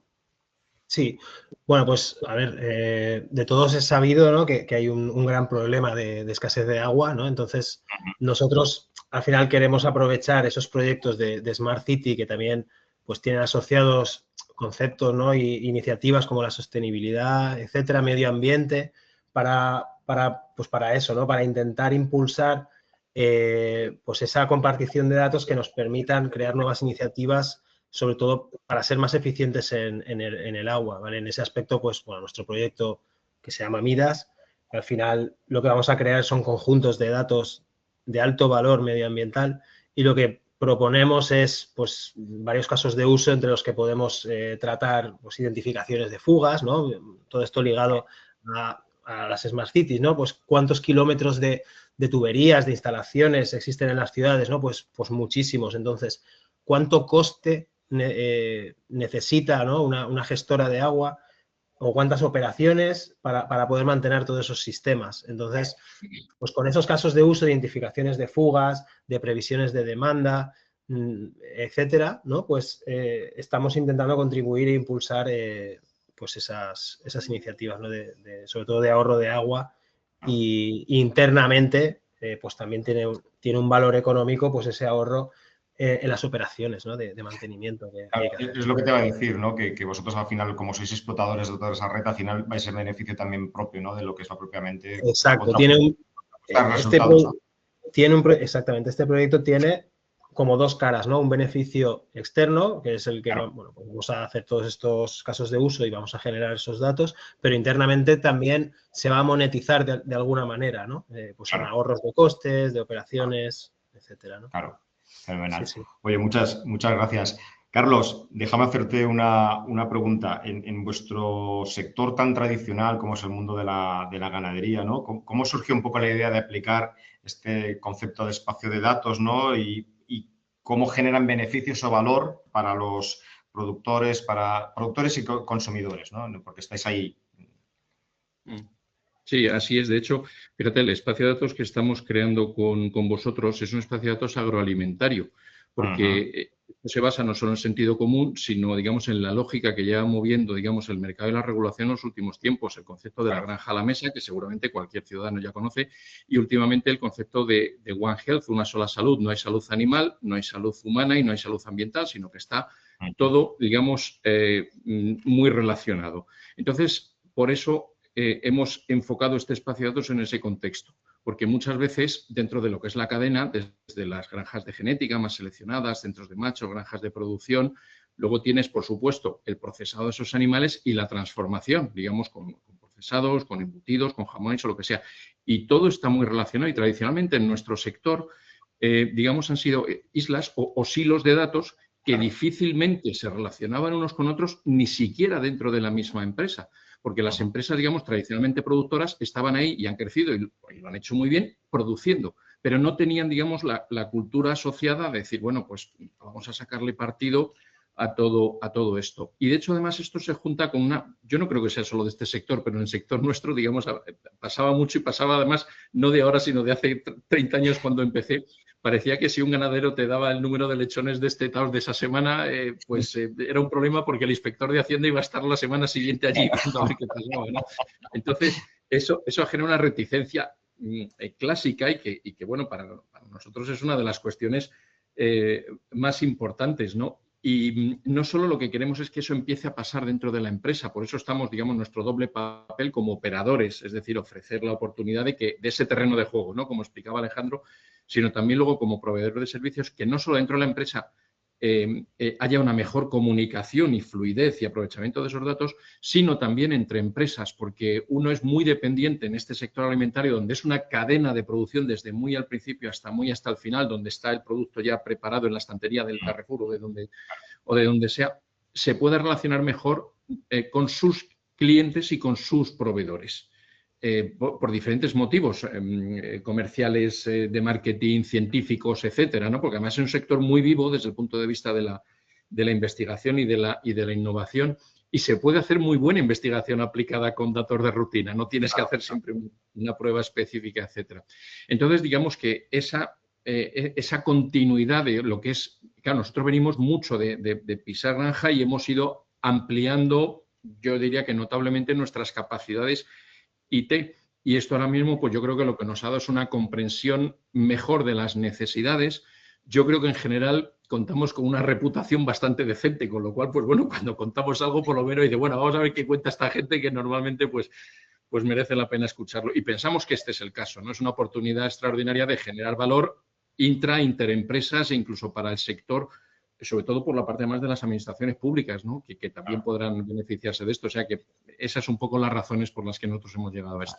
Sí, bueno, pues a ver, de todos es sabido, ¿no? que hay un gran problema de escasez de agua, ¿no? Entonces, nosotros al final queremos aprovechar esos proyectos de Smart City que también pues tienen asociados conceptos, ¿no? Y iniciativas como la sostenibilidad, etcétera, medio ambiente, pues para eso, ¿no? Para intentar impulsar pues esa compartición de datos que nos permitan crear nuevas iniciativas, sobre todo para ser más eficientes en el agua, ¿vale? En ese aspecto, pues, bueno, nuestro proyecto que se llama Midas, que al final lo que vamos a crear son conjuntos de datos de alto valor medioambiental y lo que proponemos es, pues, varios casos de uso entre los que podemos tratar, pues, identificaciones de fugas, ¿no? Todo esto ligado a las Smart Cities, ¿no? Pues, ¿cuántos kilómetros de tuberías, de instalaciones existen en las ciudades, ¿no? Pues muchísimos. Entonces, ¿cuánto coste necesita, ¿no? una gestora de agua o cuántas operaciones para poder mantener todos esos sistemas? Entonces, pues con esos casos de uso, de identificaciones de fugas, de previsiones de demanda, etcétera, ¿no? Pues estamos intentando contribuir e impulsar pues esas iniciativas, ¿no? Sobre todo de ahorro de agua y internamente pues también tiene un valor económico pues ese ahorro en las operaciones, ¿no? de mantenimiento que hay que hacer. Es lo que te va a decir, ¿no? Que vosotros al final, como sois explotadores de toda esa red, al final vais en beneficio también propio, ¿no? De lo que es propiamente. Exacto, exactamente, este proyecto tiene como dos caras, ¿no? Un beneficio externo, que es el que Claro. bueno, pues vamos a hacer todos estos casos de uso y vamos a generar esos datos, pero internamente también se va a monetizar de alguna manera, ¿no? Pues Claro. en ahorros de costes, de operaciones, etcétera, ¿no? Claro, fenomenal. Sí, sí. Oye, muchas gracias. Carlos, déjame hacerte una pregunta. En vuestro sector tan tradicional como es el mundo de la ganadería, ¿no? ¿Cómo surgió un poco la idea de aplicar este concepto de espacio de datos, ¿no? Y cómo generan beneficios o valor para los productores, y consumidores, ¿no? Porque estáis ahí. Sí, así es. De hecho, fíjate, el espacio de datos que estamos creando con vosotros es un espacio de datos agroalimentario, porque se basa no solo en sentido común, sino, digamos, en la lógica que lleva moviendo, digamos, el mercado y la regulación en los últimos tiempos, el concepto de la granja a la mesa, que seguramente cualquier ciudadano ya conoce, y últimamente el concepto de One Health, una sola salud. No hay salud animal, no hay salud humana y no hay salud ambiental, sino que está todo, digamos, muy relacionado. Entonces, por eso hemos enfocado este espacio de datos en ese contexto, porque muchas veces dentro de lo que es la cadena, desde las granjas de genética más seleccionadas, centros de macho, granjas de producción, luego tienes, por supuesto, el procesado de esos animales y la transformación, digamos, con procesados, con embutidos, con jamones o lo que sea. Y todo está muy relacionado y tradicionalmente en nuestro sector, digamos, han sido islas o silos de datos que difícilmente se relacionaban unos con otros, ni siquiera dentro de la misma empresa. Porque las empresas, digamos, tradicionalmente productoras estaban ahí y han crecido y lo han hecho muy bien produciendo, pero no tenían, digamos, la cultura asociada de decir, bueno, pues vamos a sacarle partido a todo esto. Y de hecho, además, esto se junta con yo no creo que sea solo de este sector, pero en el sector nuestro, digamos, pasaba mucho y pasaba además no de ahora, sino de hace 30 años cuando empecé. Parecía que si un ganadero te daba el número de lechones destetados de esa semana, era un problema porque el inspector de Hacienda iba a estar la semana siguiente allí viendo a ver qué pasaba, ¿no? Entonces, eso genera una reticencia clásica y que, bueno, para nosotros es una de las cuestiones más importantes, ¿no? Y no solo lo que queremos es que eso empiece a pasar dentro de la empresa, por eso estamos, digamos, nuestro doble papel como operadores, es decir, ofrecer la oportunidad de ese terreno de juego, ¿no? Como explicaba Alejandro, sino también luego como proveedor de servicios que no solo dentro de la empresa haya una mejor comunicación y fluidez y aprovechamiento de esos datos, sino también entre empresas, porque uno es muy dependiente en este sector alimentario, donde es una cadena de producción desde muy al principio hasta el final, donde está el producto ya preparado en la estantería del Carrefour o de donde sea, se puede relacionar mejor con sus clientes y con sus proveedores. Por diferentes motivos comerciales, de marketing, científicos, etcétera, ¿no? Porque además es un sector muy vivo desde el punto de vista de la investigación y de la innovación, y se puede hacer muy buena investigación aplicada con datos de rutina, no tienes que hacer siempre una prueba específica, etcétera. Entonces, digamos que esa continuidad de lo que es, claro, nosotros venimos mucho de pisar granja y hemos ido ampliando yo diría que notablemente nuestras capacidades IT. Y esto ahora mismo, pues yo creo que lo que nos ha dado es una comprensión mejor de las necesidades. Yo creo que en general contamos con una reputación bastante decente, con lo cual, pues bueno, cuando contamos algo, por lo menos dice, bueno, vamos a ver qué cuenta esta gente que normalmente, pues merece la pena escucharlo. Y pensamos que este es el caso, ¿no? Es una oportunidad extraordinaria de generar valor interempresas e incluso para el sector, sobre todo por la parte más de las administraciones públicas, ¿no? Que también podrán beneficiarse de esto. O sea que esas son un poco las razones por las que nosotros hemos llegado a esto.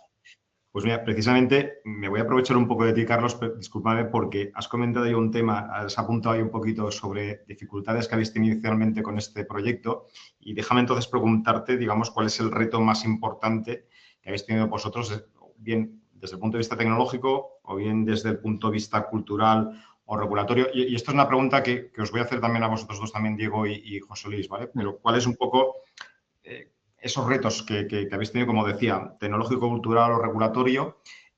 Pues mira, precisamente me voy a aprovechar un poco de ti, Carlos, discúlpame, porque has comentado ahí un tema, has apuntado ahí un poquito sobre dificultades que habéis tenido inicialmente con este proyecto y déjame entonces preguntarte, digamos, cuál es el reto más importante que habéis tenido vosotros, bien desde el punto de vista tecnológico o bien desde el punto de vista cultural o regulatorio. Y esto es una pregunta que os voy a hacer también a vosotros dos, también Diego y José Luis, ¿vale? Pero ¿cuál es un poco esos retos que habéis tenido, como decía, tecnológico, cultural o regulatorio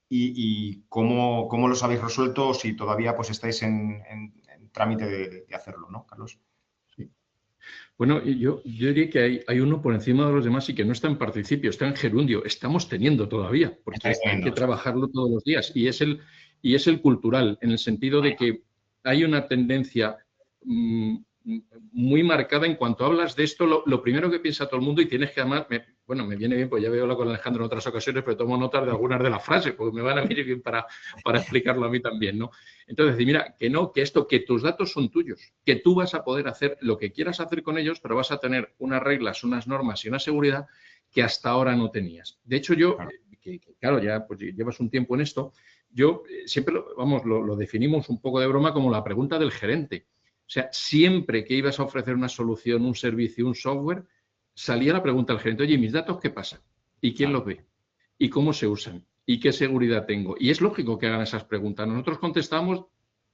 y cómo los habéis resuelto o si todavía pues estáis en trámite de hacerlo, ¿no, Carlos? Sí. Bueno, yo diría que hay uno por encima de los demás y que no está en participio, está en gerundio. Estamos teniendo todavía, porque hay que trabajarlo todos los días. Y es el cultural, en el sentido de que hay una tendencia muy marcada en cuanto hablas de esto, lo primero que piensa todo el mundo y tienes que además, me viene bien, pues ya veo hablar con Alejandro en otras ocasiones, pero tomo nota de algunas de las frases, porque me van a venir bien para explicarlo a mí también, ¿no? Entonces, mira, que no, que tus datos son tuyos, que tú vas a poder hacer lo que quieras hacer con ellos, pero vas a tener unas reglas, unas normas y una seguridad que hasta ahora no tenías. De hecho, yo, claro, ya pues llevas un tiempo en esto, yo siempre, lo definimos un poco de broma como la pregunta del gerente. O sea, siempre que ibas a ofrecer una solución, un servicio, un software, salía la pregunta al gerente, oye, ¿mis datos qué pasa? ¿Y quién los ve? ¿Y cómo se usan? ¿Y qué seguridad tengo? Y es lógico que hagan esas preguntas. Nosotros contestamos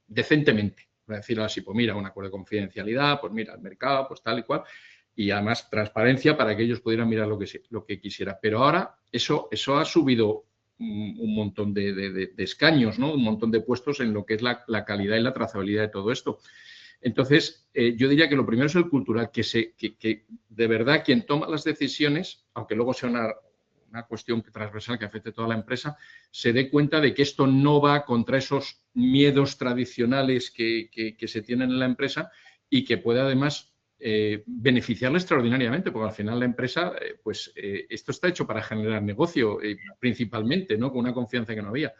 decentemente, para decirlo así, pues mira, un acuerdo de confidencialidad, pues mira, el mercado, pues tal y cual, y además transparencia para que ellos pudieran mirar lo que quisieran. Pero ahora eso ha subido un montón de escaños, ¿no? Un montón de puestos en lo que es la calidad y la trazabilidad de todo esto. Entonces, yo diría que lo primero es el cultural, que de verdad quien toma las decisiones, aunque luego sea una cuestión transversal que afecte a toda la empresa, se dé cuenta de que esto no va contra esos miedos tradicionales que se tienen en la empresa y que puede además beneficiarle extraordinariamente, porque al final la empresa, esto está hecho para generar negocio principalmente, ¿no? Con una confianza que no había.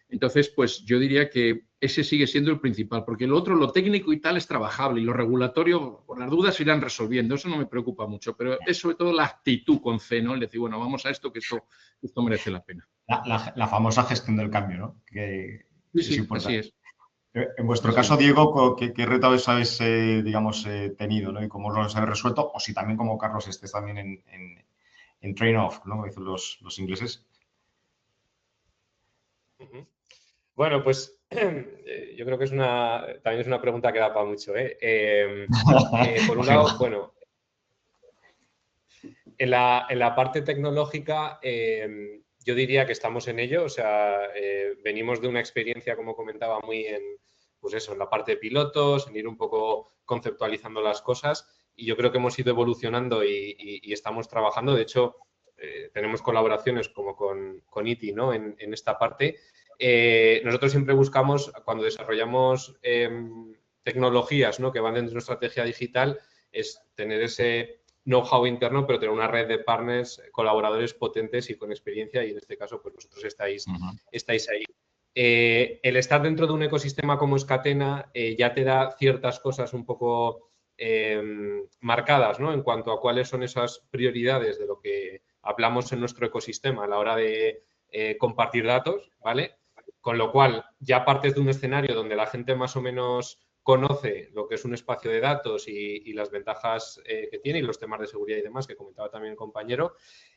Entonces, pues yo diría que ese sigue siendo el principal, porque lo otro, lo técnico y tal, es trabajable y lo regulatorio, por las dudas, se irán resolviendo. Eso no me preocupa mucho, pero es sobre todo la actitud con C, ¿no? El decir, bueno, vamos a esto, que esto merece la pena. La famosa gestión del cambio, ¿no? Que sí, es importante. Así es. En vuestro caso, Diego, ¿qué retos habéis, tenido, ¿no? Y cómo los habéis resuelto? O si también, como Carlos, estés también en train-off, ¿no? Como dicen los ingleses. Bueno, pues yo creo que también es una pregunta que da para mucho, ¿eh? Por un lado, bueno, en la parte tecnológica yo diría que estamos en ello, o sea, venimos de una experiencia, como comentaba, muy en la parte de pilotos, en ir un poco conceptualizando las cosas y yo creo que hemos ido evolucionando y estamos trabajando. De hecho, tenemos colaboraciones como con ITI, ¿no? En esta parte. Nosotros siempre buscamos, cuando desarrollamos tecnologías, ¿no? Que van dentro de nuestra estrategia digital, es tener ese know-how interno, pero tener una red de partners, colaboradores potentes y con experiencia, y en este caso, pues vosotros estáis ahí. El estar dentro de un ecosistema como es Catena ya te da ciertas cosas un poco marcadas, ¿no? En cuanto a cuáles son esas prioridades de lo que hablamos en nuestro ecosistema a la hora de compartir datos, ¿vale? Con lo cual, ya partes de un escenario donde la gente más o menos conoce lo que es un espacio de datos y las ventajas que tiene y los temas de seguridad y demás que comentaba también el compañero.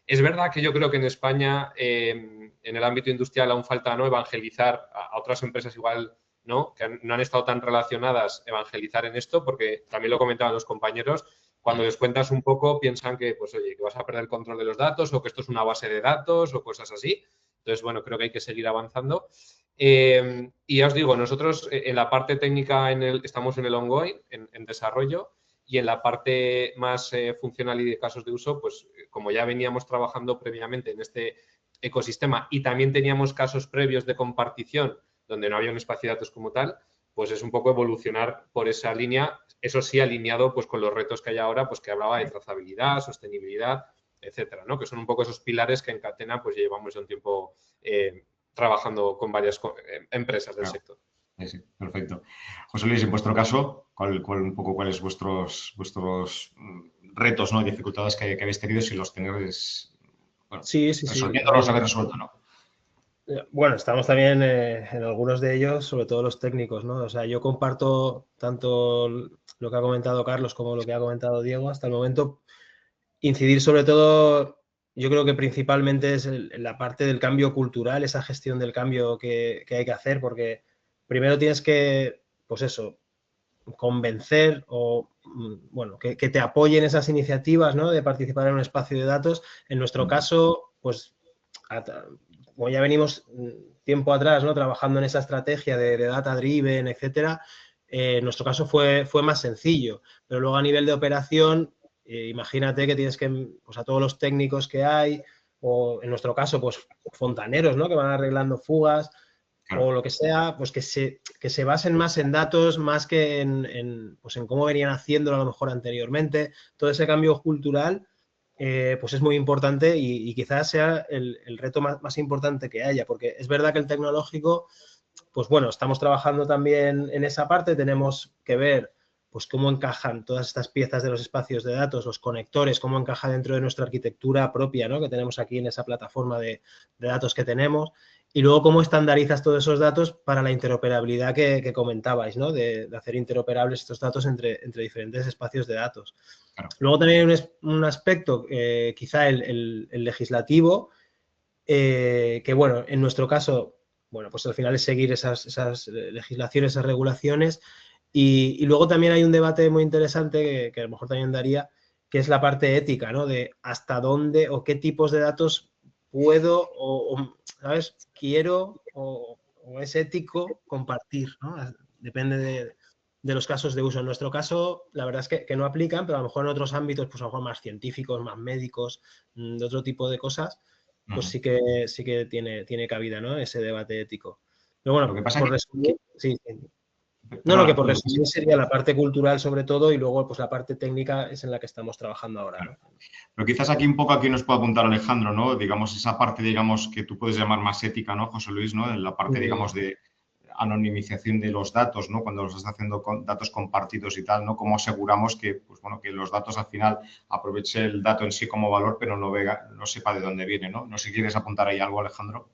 Es verdad que yo creo que en España, en el ámbito industrial, aún falta, ¿no?, evangelizar a otras empresas igual, ¿no?, que no han estado tan relacionadas, evangelizar en esto, porque también lo comentaban los compañeros, cuando les cuentas un poco piensan que, pues oye, que vas a perder el control de los datos o que esto es una base de datos o cosas así. Entonces, bueno, creo que hay que seguir avanzando. Y ya os digo, nosotros en la parte técnica estamos en el ongoing, en desarrollo, Y en la parte más funcional y de casos de uso, pues como ya veníamos trabajando previamente en este ecosistema y también teníamos casos previos de compartición donde no había un espacio de datos como tal, pues es un poco evolucionar por esa línea, eso sí alineado pues con los retos que hay ahora, pues que hablaba de trazabilidad, sostenibilidad, etcétera, ¿no? Que son un poco esos pilares que en Catena pues llevamos ya un tiempo trabajando con varias empresas del sector. Sí, perfecto. José Luis, en vuestro caso, ¿cuáles vuestros retos, ¿no? y dificultades que habéis tenido, si los tenéis, bueno, Sí. resolviéndolos habéis resuelto, ¿no? Bueno, estamos también en algunos de ellos, sobre todo los técnicos, ¿no? O sea, yo comparto tanto lo que ha comentado Carlos como lo que ha comentado Diego hasta el momento. Incidir sobre todo, yo creo que principalmente es la parte del cambio cultural, esa gestión del cambio que hay que hacer, porque primero tienes que, pues eso, convencer o, bueno, que te apoyen esas iniciativas, ¿no? De participar en un espacio de datos. En nuestro caso, pues, como ya venimos tiempo atrás, ¿no? Trabajando en esa estrategia de data driven, etcétera, en nuestro caso fue más sencillo, pero luego a nivel de operación, imagínate que tienes que, pues a todos los técnicos que hay, o en nuestro caso, pues fontaneros, ¿no? Que van arreglando fugas, Claro. o lo que sea, pues que se basen más en datos, más que pues en cómo venían haciéndolo a lo mejor anteriormente. Todo ese cambio cultural, pues es muy importante y quizás sea el reto más importante que haya, porque es verdad que el tecnológico, pues bueno, estamos trabajando también en esa parte, tenemos que ver pues cómo encajan todas estas piezas de los espacios de datos, los conectores, cómo encaja dentro de nuestra arquitectura propia, ¿no? Que tenemos aquí en esa plataforma de datos que tenemos. Y luego, cómo estandarizas todos esos datos para la interoperabilidad que comentabais, ¿no? De hacer interoperables estos datos entre diferentes espacios de datos. Claro. Luego también hay un aspecto, quizá el legislativo, que bueno, en nuestro caso, bueno, pues al final es seguir esas legislaciones, esas regulaciones. Y luego también hay un debate muy interesante que a lo mejor también daría, que es la parte ética, ¿no? De hasta dónde o qué tipos de datos puedo o ¿sabes? Quiero o es ético compartir, ¿no? Depende de los casos de uso. En nuestro caso, la verdad es que no aplican, pero a lo mejor en otros ámbitos, pues a lo mejor más científicos, más médicos, de otro tipo de cosas, pues sí que tiene cabida, ¿no? Ese debate ético. Pero bueno, Lo que pasa por que... resumir, sí. Perdona, Que por resumir sería la parte cultural sobre todo y luego pues la parte técnica es en la que estamos trabajando ahora, ¿no? Pero quizás aquí un poco aquí nos puede apuntar Alejandro, ¿no? Digamos, esa parte, digamos, que tú puedes llamar más ética, ¿no, José Luis, ¿no? En la parte, digamos, de anonimización de los datos, ¿no? Cuando los estás haciendo con datos compartidos y tal, ¿no? Cómo aseguramos que, pues bueno, que los datos al final aproveche el dato en sí como valor, pero no sepa de dónde viene, ¿no? No sé si quieres apuntar ahí algo, Alejandro.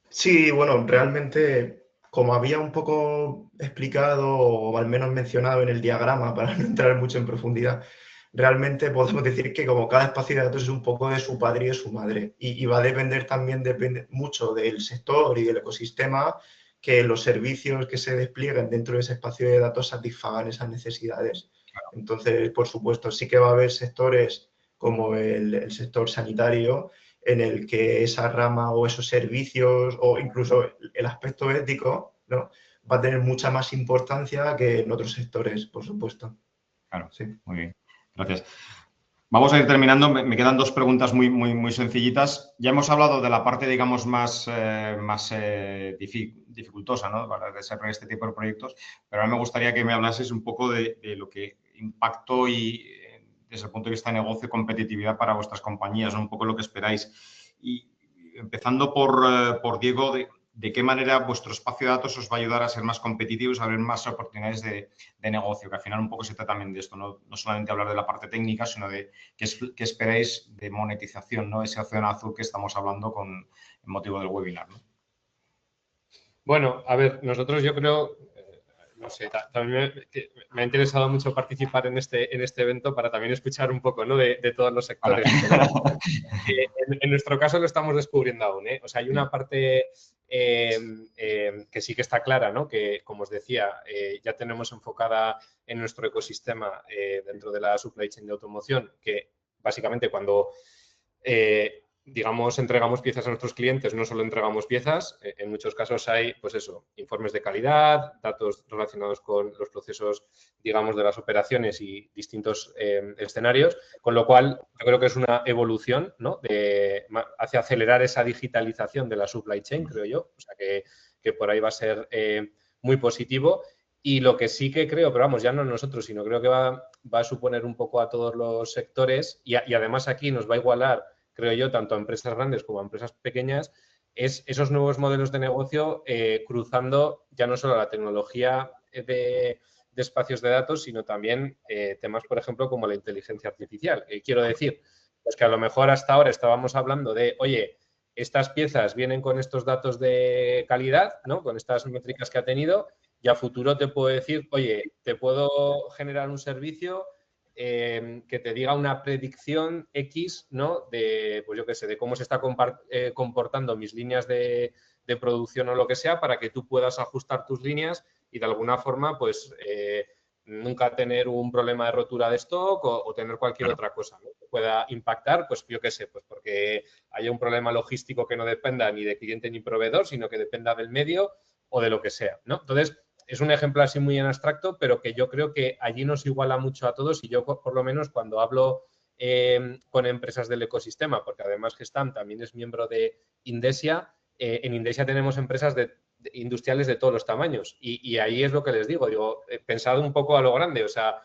Sí, bueno, realmente, como había un poco explicado o al menos mencionado en el diagrama, para no entrar mucho en profundidad, realmente podemos decir que como cada espacio de datos es un poco de su padre y de su madre. Y va a depender también mucho del sector y del ecosistema que los servicios que se desplieguen dentro de ese espacio de datos satisfagan esas necesidades. Entonces, por supuesto, sí que va a haber sectores como el sector sanitario en el que esa rama o esos servicios o incluso el aspecto ético, ¿no? Va a tener mucha más importancia que en otros sectores, por supuesto. Claro, sí. Muy bien. Gracias. Vamos a ir terminando. Me quedan dos preguntas muy sencillitas. Ya hemos hablado de la parte, digamos, más dificultosa, ¿no? Para desarrollar este tipo de proyectos, pero ahora me gustaría que me hablases un poco de lo que impactó y desde el punto de vista de negocio y competitividad para vuestras compañías, ¿no? Un poco lo que esperáis. Y empezando por Diego, ¿de qué manera vuestro espacio de datos os va a ayudar a ser más competitivos, a abrir más oportunidades de negocio? Que al final un poco se trata también de esto, no solamente hablar de la parte técnica, sino de qué esperáis de monetización, ¿no? Ese océano azul que estamos hablando con motivo del webinar, ¿no? Bueno, a ver, nosotros yo creo, no sé, también me ha interesado mucho participar en este evento para también escuchar un poco, ¿no? de todos los sectores. En nuestro caso lo estamos descubriendo aún, ¿eh? O sea, hay una parte que sí que está clara, ¿no? Que, como os decía, ya tenemos enfocada en nuestro ecosistema dentro de la supply chain de automoción, que básicamente cuando digamos, entregamos piezas a nuestros clientes, no solo entregamos piezas, en muchos casos hay, pues eso, informes de calidad, datos relacionados con los procesos, digamos, de las operaciones y distintos escenarios, con lo cual yo creo que es una evolución, ¿no?, hacia acelerar esa digitalización de la supply chain, creo yo, o sea que por ahí va a ser muy positivo. Y lo que sí que creo, pero vamos, ya no nosotros, sino creo que va a suponer un poco a todos los sectores y además aquí nos va a igualar, creo yo, tanto a empresas grandes como a empresas pequeñas, es esos nuevos modelos de negocio cruzando ya no solo la tecnología de espacios de datos, sino también temas, por ejemplo, como la inteligencia artificial. Quiero decir, pues que a lo mejor hasta ahora estábamos hablando de, oye, estas piezas vienen con estos datos de calidad, ¿no?, con estas métricas que ha tenido, y a futuro te puedo decir, oye, te puedo generar un servicio que te diga una predicción X, ¿no?, de, pues yo qué sé, de cómo se está comportando mis líneas de producción o lo que sea, para que tú puedas ajustar tus líneas y de alguna forma, pues, nunca tener un problema de rotura de stock o tener cualquier otra cosa, ¿no?, que pueda impactar, pues yo qué sé, pues porque haya un problema logístico que no dependa ni de cliente ni proveedor, sino que dependa del medio o de lo que sea, ¿no? Entonces, es un ejemplo así muy en abstracto, pero que yo creo que allí nos iguala mucho a todos y yo, por lo menos, cuando hablo con empresas del ecosistema, porque además Gestamp también es miembro de Indesia, en Indesia tenemos empresas industriales de todos los tamaños y ahí es lo que les digo, pensad un poco a lo grande, o sea,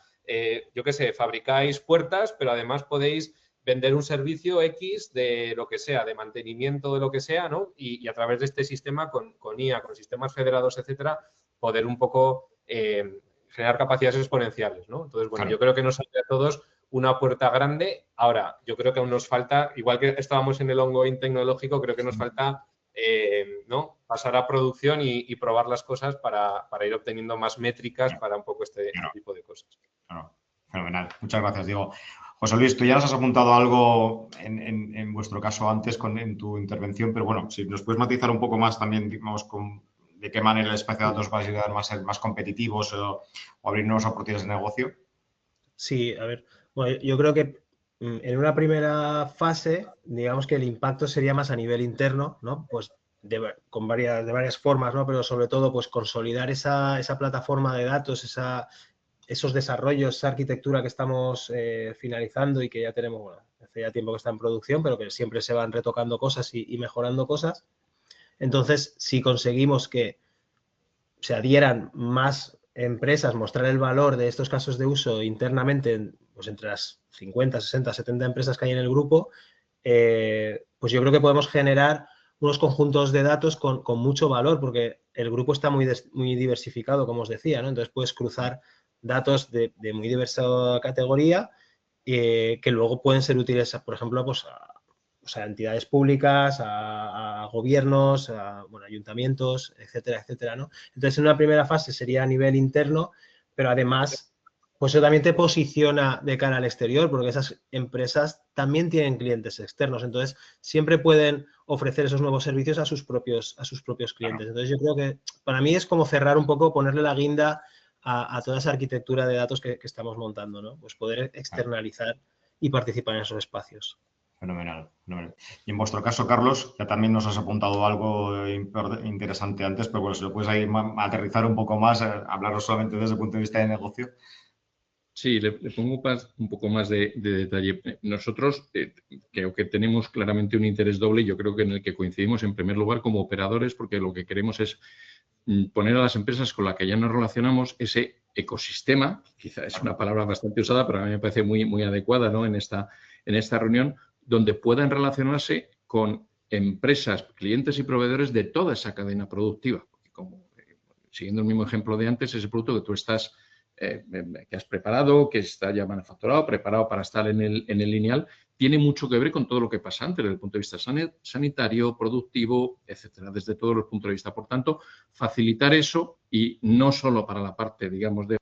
yo qué sé, fabricáis puertas, pero además podéis vender un servicio X de lo que sea, de mantenimiento de lo que sea, ¿no? Y a través de este sistema, con IA, con sistemas federados, etcétera, poder un poco generar capacidades exponenciales, ¿no? Entonces, bueno, claro, yo creo que nos abre a todos una puerta grande. Ahora, yo creo que aún nos falta, igual que estábamos en el ongoing tecnológico, creo que nos falta ¿no?, pasar a producción y probar las cosas para ir obteniendo más métricas para un poco este tipo de cosas. Claro. Fenomenal. Muchas gracias, Diego. José Luis, tú ya nos has apuntado algo en vuestro caso antes en tu intervención, pero bueno, si nos puedes matizar un poco más también, digamos, de qué manera el espacio de datos va a ayudar a ser más competitivos o abrir nuevas oportunidades de negocio. Sí, a ver, bueno, yo creo que en una primera fase, digamos que el impacto sería más a nivel interno, ¿no? Pues de varias formas, ¿no? Pero sobre todo, pues consolidar esa plataforma de datos, esos desarrollos, esa arquitectura que estamos finalizando y que ya tenemos, bueno, hace ya tiempo que está en producción, pero que siempre se van retocando cosas y mejorando cosas. Entonces, si conseguimos que se adhieran más empresas, mostrar el valor de estos casos de uso internamente, pues entre las 50, 60, 70 empresas que hay en el grupo, pues yo creo que podemos generar unos conjuntos de datos con mucho valor, porque el grupo está muy diversificado, como os decía, ¿no? Entonces puedes cruzar datos de muy diversa categoría que luego pueden ser útiles, por ejemplo, pues a entidades públicas, a gobiernos, bueno, ayuntamientos, etcétera, etcétera, ¿no? Entonces, en una primera fase sería a nivel interno, pero además, pues eso también te posiciona de cara al exterior, porque esas empresas también tienen clientes externos, entonces siempre pueden ofrecer esos nuevos servicios a sus propios clientes. Entonces, yo creo que para mí es como cerrar un poco, ponerle la guinda a toda esa arquitectura de datos que estamos montando, ¿no? Pues poder externalizar y participar en esos espacios. Fenomenal, fenomenal. Y en vuestro caso, Carlos, ya también nos has apuntado algo interesante antes, pero bueno, si lo puedes ahí aterrizar un poco más, hablaros solamente desde el punto de vista de negocio. Sí, le pongo un poco más de detalle. Nosotros creo que tenemos claramente un interés doble, yo creo que en el que coincidimos en primer lugar como operadores, porque lo que queremos es poner a las empresas con las que ya nos relacionamos ese ecosistema, quizá es una palabra bastante usada, pero a mí me parece muy, muy adecuada, ¿no?, en esta reunión, donde puedan relacionarse con empresas, clientes y proveedores de toda esa cadena productiva. Porque como, siguiendo el mismo ejemplo de antes, ese producto que tú estás, que has preparado, que está ya manufacturado, preparado para estar en el lineal, tiene mucho que ver con todo lo que pasa antes, desde el punto de vista sanitario, productivo, etcétera, desde todos los puntos de vista. Por tanto, facilitar eso y no solo para la parte, digamos, de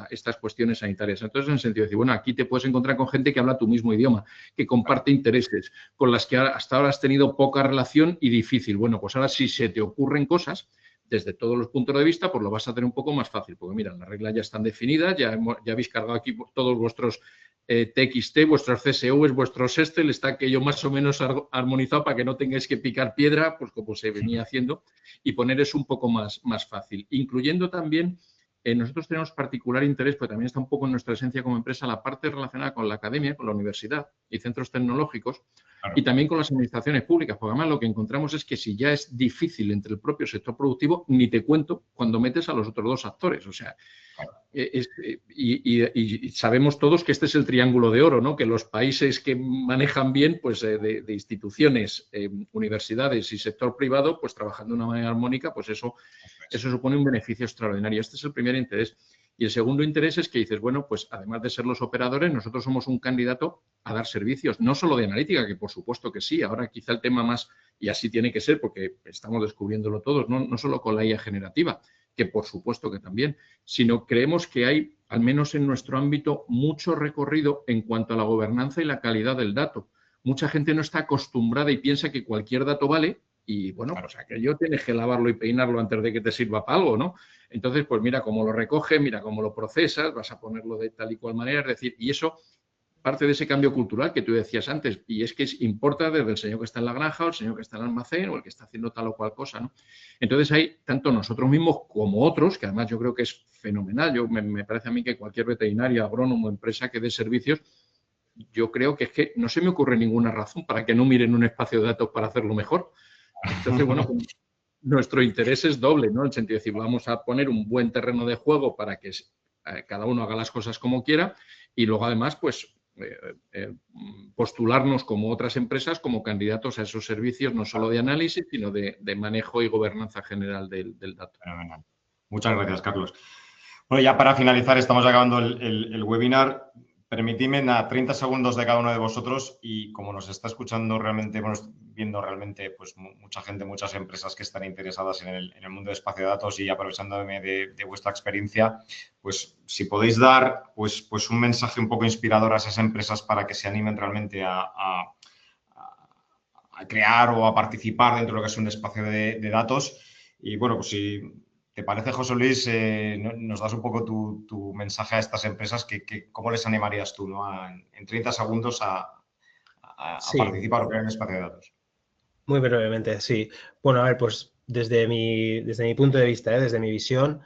estas cuestiones sanitarias. Entonces, en el sentido de decir, bueno, aquí te puedes encontrar con gente que habla tu mismo idioma, que comparte intereses, con las que hasta ahora has tenido poca relación y difícil. Bueno, pues ahora si se te ocurren cosas, desde todos los puntos de vista, pues lo vas a tener un poco más fácil, porque mira, las reglas ya están definidas, ya habéis cargado aquí todos vuestros TXT, vuestros CSVs, vuestros Excel, está aquello más o menos armonizado para que no tengáis que picar piedra, pues como se venía haciendo, y poner eso un poco más fácil. Incluyendo también, nosotros tenemos particular interés, porque también está un poco en nuestra esencia como empresa, la parte relacionada con la academia, con la universidad y centros tecnológicos, claro, y también con las administraciones públicas, porque además lo que encontramos es que si ya es difícil entre el propio sector productivo, ni te cuento cuando metes a los otros dos actores, o sea, y sabemos todos que este es el triángulo de oro, ¿no? Que los países que manejan bien, pues de instituciones, universidades y sector privado, pues trabajando de una manera armónica, pues eso supone un beneficio extraordinario. Este es el primer interés. Y el segundo interés es que dices, bueno, pues además de ser los operadores, nosotros somos un candidato a dar servicios, no solo de analítica, que por supuesto que sí, ahora quizá el tema más, y así tiene que ser porque estamos descubriéndolo todos, no solo con la IA generativa, que por supuesto que también, sino creemos que hay, al menos en nuestro ámbito, mucho recorrido en cuanto a la gobernanza y la calidad del dato. Mucha gente no está acostumbrada y piensa que cualquier dato vale y, bueno, pues aquello tienes que lavarlo y peinarlo antes de que te sirva para algo, ¿no? Entonces, pues mira cómo lo recoges, mira cómo lo procesas, vas a ponerlo de tal y cual manera, es decir, y eso parte de ese cambio cultural que tú decías antes, y es que importa desde el señor que está en la granja o el señor que está en el almacén o el que está haciendo tal o cual cosa, ¿no? Entonces hay tanto nosotros mismos como otros, que además yo creo que es fenomenal, me parece a mí que cualquier veterinario, agrónomo, empresa que dé servicios, yo creo que es que no se me ocurre ninguna razón para que no miren un espacio de datos para hacerlo mejor. Entonces, bueno, pues, nuestro interés es doble, ¿no? En el sentido de decir, vamos a poner un buen terreno de juego para que cada uno haga las cosas como quiera y luego además, pues, postularnos como otras empresas como candidatos a esos servicios, no solo de análisis, sino de manejo y gobernanza general del dato. Fenomenal. Muchas gracias, Carlos. Bueno, ya para finalizar, estamos acabando el webinar. Permitidme 30 segundos de cada uno de vosotros y como nos está escuchando realmente, bueno, viendo realmente pues mucha gente, muchas empresas que están interesadas en el mundo de espacio de datos y aprovechándome de vuestra experiencia, pues si podéis dar pues un mensaje un poco inspirador a esas empresas para que se animen realmente a crear o a participar dentro de lo que es un espacio de datos. Y bueno, pues si ¿te parece, José Luis? Nos das un poco tu mensaje a estas empresas, ¿cómo les animarías tú, ¿no? En 30 segundos a Sí. participar en el espacio de datos? Muy brevemente, sí. Bueno, a ver, pues desde mi punto de vista, desde mi visión,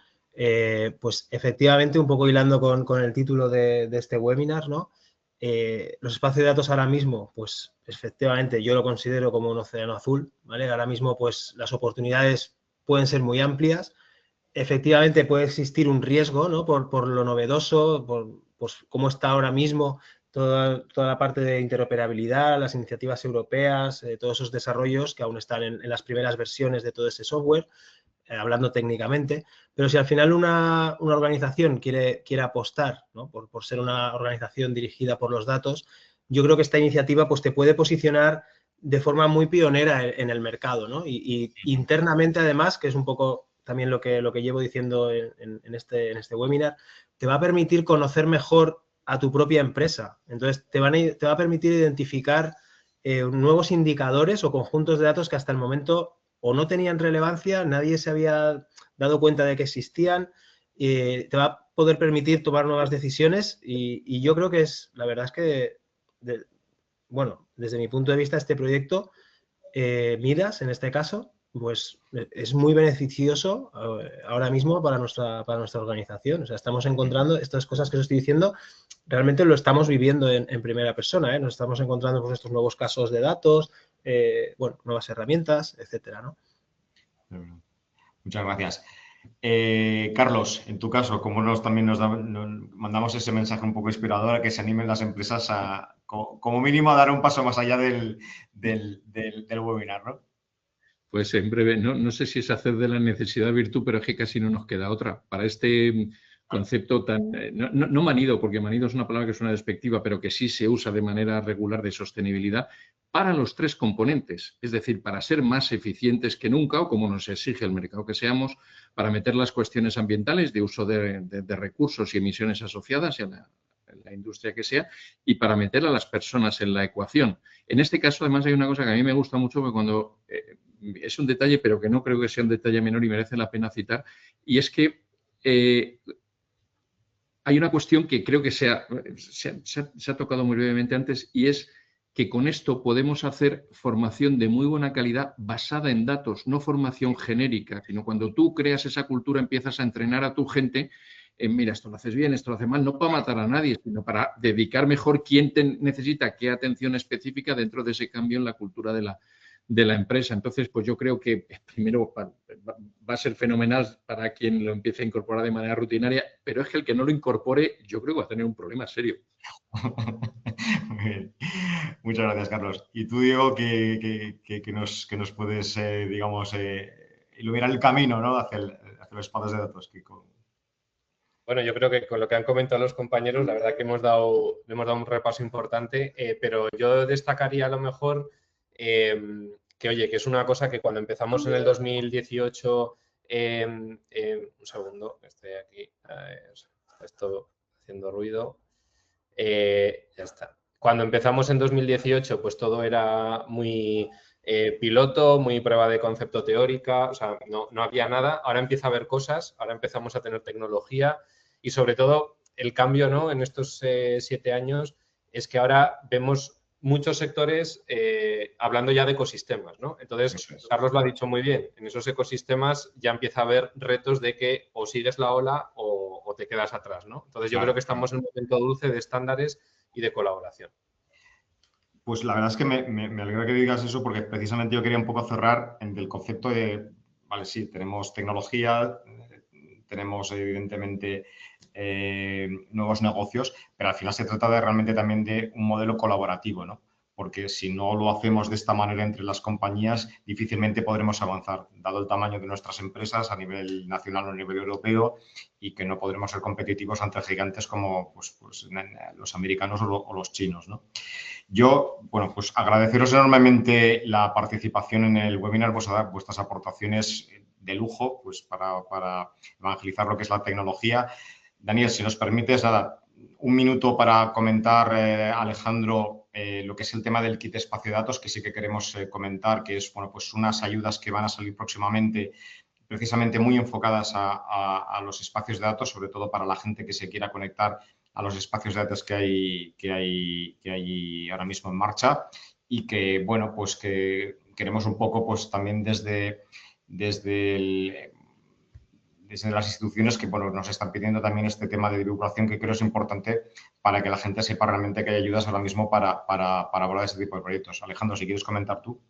pues efectivamente, un poco hilando con el título de este webinar, ¿no? Los espacios de datos ahora mismo, pues efectivamente yo lo considero como un océano azul, ¿vale? Ahora mismo, pues las oportunidades pueden ser muy amplias. Efectivamente puede existir un riesgo, ¿no? Por lo novedoso, por pues, cómo está ahora mismo toda la parte de interoperabilidad, las iniciativas europeas, todos esos desarrollos que aún están en las primeras versiones de todo ese software, hablando técnicamente. Pero si al final una organización quiere apostar, ¿no? por ser una organización dirigida por los datos, yo creo que esta iniciativa pues, te puede posicionar de forma muy pionera en el mercado, ¿no? Y internamente, además, que es un poco también lo que llevo diciendo en este webinar, te va a permitir conocer mejor a tu propia empresa. Entonces, te va a permitir identificar nuevos indicadores o conjuntos de datos que hasta el momento o no tenían relevancia, nadie se había dado cuenta de que existían, te va a poder permitir tomar nuevas decisiones y yo creo que la verdad es que, bueno, desde mi punto de vista, este proyecto, Midas, en este caso, pues es muy beneficioso ahora mismo para nuestra organización. O sea, estamos encontrando estas cosas que os estoy diciendo, realmente lo estamos viviendo en primera persona, ¿eh? Nos estamos encontrando con estos nuevos casos de datos, bueno, nuevas herramientas, etcétera, ¿no? Muchas gracias. Carlos, en tu caso, ¿cómo también nos mandamos ese mensaje un poco inspirador a que se animen las empresas a, como mínimo, a dar un paso más allá del webinar, ¿no? Pues en breve, no sé si es hacer de la necesidad virtud, pero es que casi no nos queda otra. Para este concepto tan, no manido, porque manido es una palabra que suena despectiva, pero que sí se usa de manera regular de sostenibilidad, para los tres componentes, es decir, para ser más eficientes que nunca, o como nos exige el mercado que seamos, para meter las cuestiones ambientales de uso de recursos y emisiones asociadas y a la industria que sea, y para meter a las personas en la ecuación. En este caso, además, hay una cosa que a mí me gusta mucho, que cuando es un detalle, pero que no creo que sea un detalle menor y merece la pena citar, y es que hay una cuestión que creo que se ha tocado muy brevemente antes, y es que con esto podemos hacer formación de muy buena calidad basada en datos, no formación genérica, sino cuando tú creas esa cultura empiezas a entrenar a tu gente en, mira, esto lo haces bien, esto lo haces mal, no para matar a nadie, sino para dedicar mejor quién necesita qué atención específica dentro de ese cambio en la cultura de la empresa. Entonces, pues yo creo que primero va a ser fenomenal para quien lo empiece a incorporar de manera rutinaria, pero es que el que no lo incorpore, yo creo que va a tener un problema serio. Muy bien. Muchas gracias, Carlos. Y tú, Diego, que nos puedes, digamos, iluminar el camino, ¿no? hacia los espacios de datos. Bueno, yo creo que con lo que han comentado los compañeros, la verdad que le hemos dado un repaso importante, pero yo destacaría a lo mejor que, oye, que es una cosa que cuando empezamos en el 2018, un segundo, estoy aquí, estoy haciendo ruido, ya está. Cuando empezamos en 2018, pues todo era muy piloto, muy prueba de concepto teórica, o sea, no había nada. Ahora empieza a haber cosas, ahora empezamos a tener tecnología y sobre todo el cambio, ¿no? En estos 7 años es que ahora vemos muchos sectores hablando ya de ecosistemas, ¿no? Entonces, Carlos lo ha dicho muy bien, en esos ecosistemas ya empieza a haber retos de que o sigues la ola o te quedas atrás, ¿no? Entonces, yo creo que estamos en un momento dulce de estándares y de colaboración. Pues la verdad es que me alegra que digas eso porque precisamente yo quería un poco cerrar en el concepto de, vale, sí, tenemos tecnología, tenemos evidentemente nuevos negocios, pero al final se trata de realmente también de un modelo colaborativo, ¿no? Porque si no lo hacemos de esta manera entre las compañías, difícilmente podremos avanzar, dado el tamaño de nuestras empresas a nivel nacional o a nivel europeo, y que no podremos ser competitivos ante gigantes como pues, los americanos o los chinos, ¿no? Yo, bueno, pues agradeceros enormemente la participación en el webinar, vuestras aportaciones de lujo, pues para evangelizar lo que es la tecnología. Daniel, si nos permites, nada, un minuto para comentar, Alejandro, lo que es el tema del kit espacio de datos, que sí que queremos comentar, que es, bueno, pues unas ayudas que van a salir próximamente, precisamente muy enfocadas a los espacios de datos, sobre todo para la gente que se quiera conectar a los espacios de datos que hay ahora mismo en marcha, y que, bueno, pues que queremos un poco, pues también desde las instituciones que, bueno, nos están pidiendo también este tema de divulgación, que creo es importante para que la gente sepa realmente que hay ayudas ahora mismo para abordar este tipo de proyectos. Alejandro, si quieres comentar tú.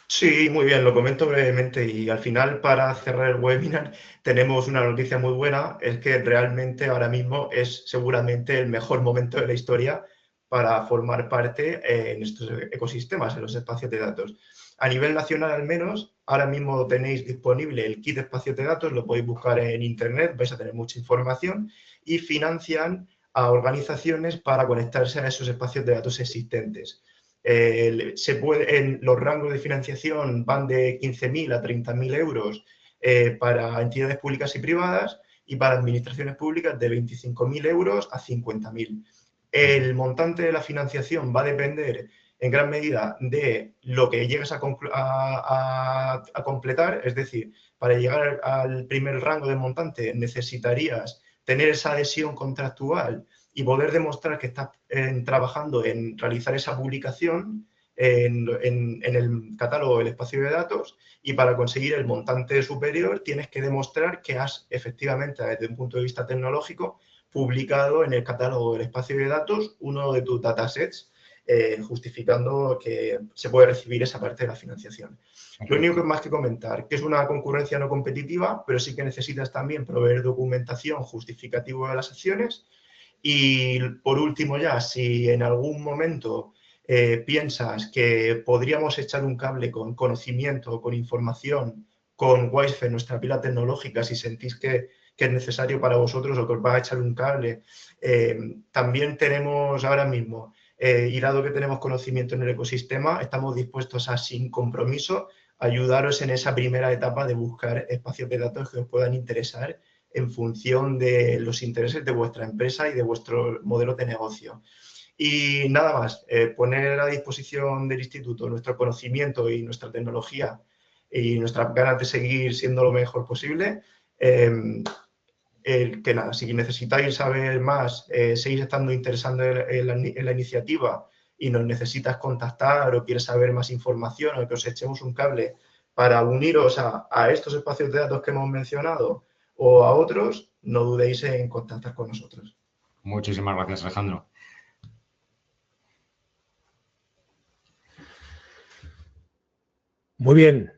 Sí, muy bien, lo comento brevemente y al final, para cerrar el webinar, tenemos una noticia muy buena, es que realmente ahora mismo es seguramente el mejor momento de la historia para formar parte en estos ecosistemas, en los espacios de datos. A nivel nacional, al menos, ahora mismo tenéis disponible el kit de espacios de datos, lo podéis buscar en internet, vais a tener mucha información, y financian a organizaciones para conectarse a esos espacios de datos existentes. Los rangos de financiación van de 15.000 a 30.000 euros para entidades públicas y privadas, y para administraciones públicas de 25.000 euros a 50.000. El montante de la financiación va a depender en gran medida de lo que llegues a completar, es decir, para llegar al primer rango de montante necesitarías tener esa adhesión contractual y poder demostrar que estás trabajando en realizar esa publicación en el catálogo del espacio de datos, y para conseguir el montante superior tienes que demostrar que has efectivamente, desde un punto de vista tecnológico, publicado en el catálogo del espacio de datos uno de tus datasets, justificando que se puede recibir esa parte de la financiación. Lo único que más que comentar, que es una concurrencia no competitiva, pero sí que necesitas también proveer documentación justificativa de las acciones. Y por último ya, si en algún momento piensas que podríamos echar un cable con conocimiento, con información, con Wisefed, nuestra pila tecnológica, si sentís que es necesario para vosotros o que os va a echar un cable, también tenemos ahora mismo, y dado que tenemos conocimiento en el ecosistema, estamos dispuestos a, sin compromiso, ayudaros en esa primera etapa de buscar espacios de datos que os puedan interesar en función de los intereses de vuestra empresa y de vuestro modelo de negocio. Y nada más, poner a disposición del instituto nuestro conocimiento y nuestra tecnología y nuestras ganas de seguir siendo lo mejor posible. Que nada, si necesitáis saber más, seguís estando interesados en la iniciativa y nos necesitas contactar o quieres saber más información o que os echemos un cable para uniros a estos espacios de datos que hemos mencionado o a otros, no dudéis en contactar con nosotros. Muchísimas gracias, Alejandro. Muy bien.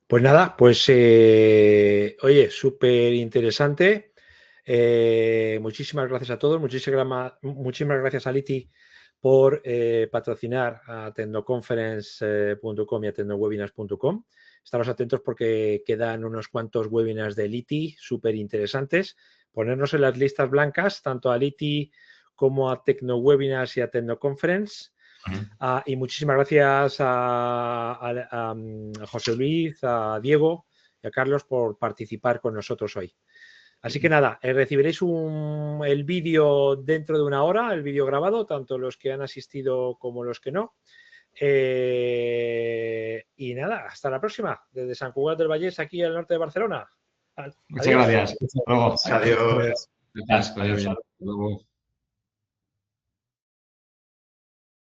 Pues nada, pues oye, súper interesante. Muchísimas gracias a todos, muchísimas gracias a Liti por patrocinar a tecnoconference.com y a tecnowebinars.com. Estaros atentos porque quedan unos cuantos webinars de Liti súper interesantes. Ponernos en las listas blancas, tanto a Liti como a Tecnowebinars y a Tecnoconference. Y muchísimas gracias a José Luis, a Diego y a Carlos por participar con nosotros hoy. Así que nada, recibiréis el vídeo dentro de una hora, el vídeo grabado, tanto los que han asistido como los que no. Y nada, hasta la próxima, desde Sant Cugat del Vallès, aquí al norte de Barcelona. Muchas gracias. Hasta luego. Adiós. Gracias. Hasta luego.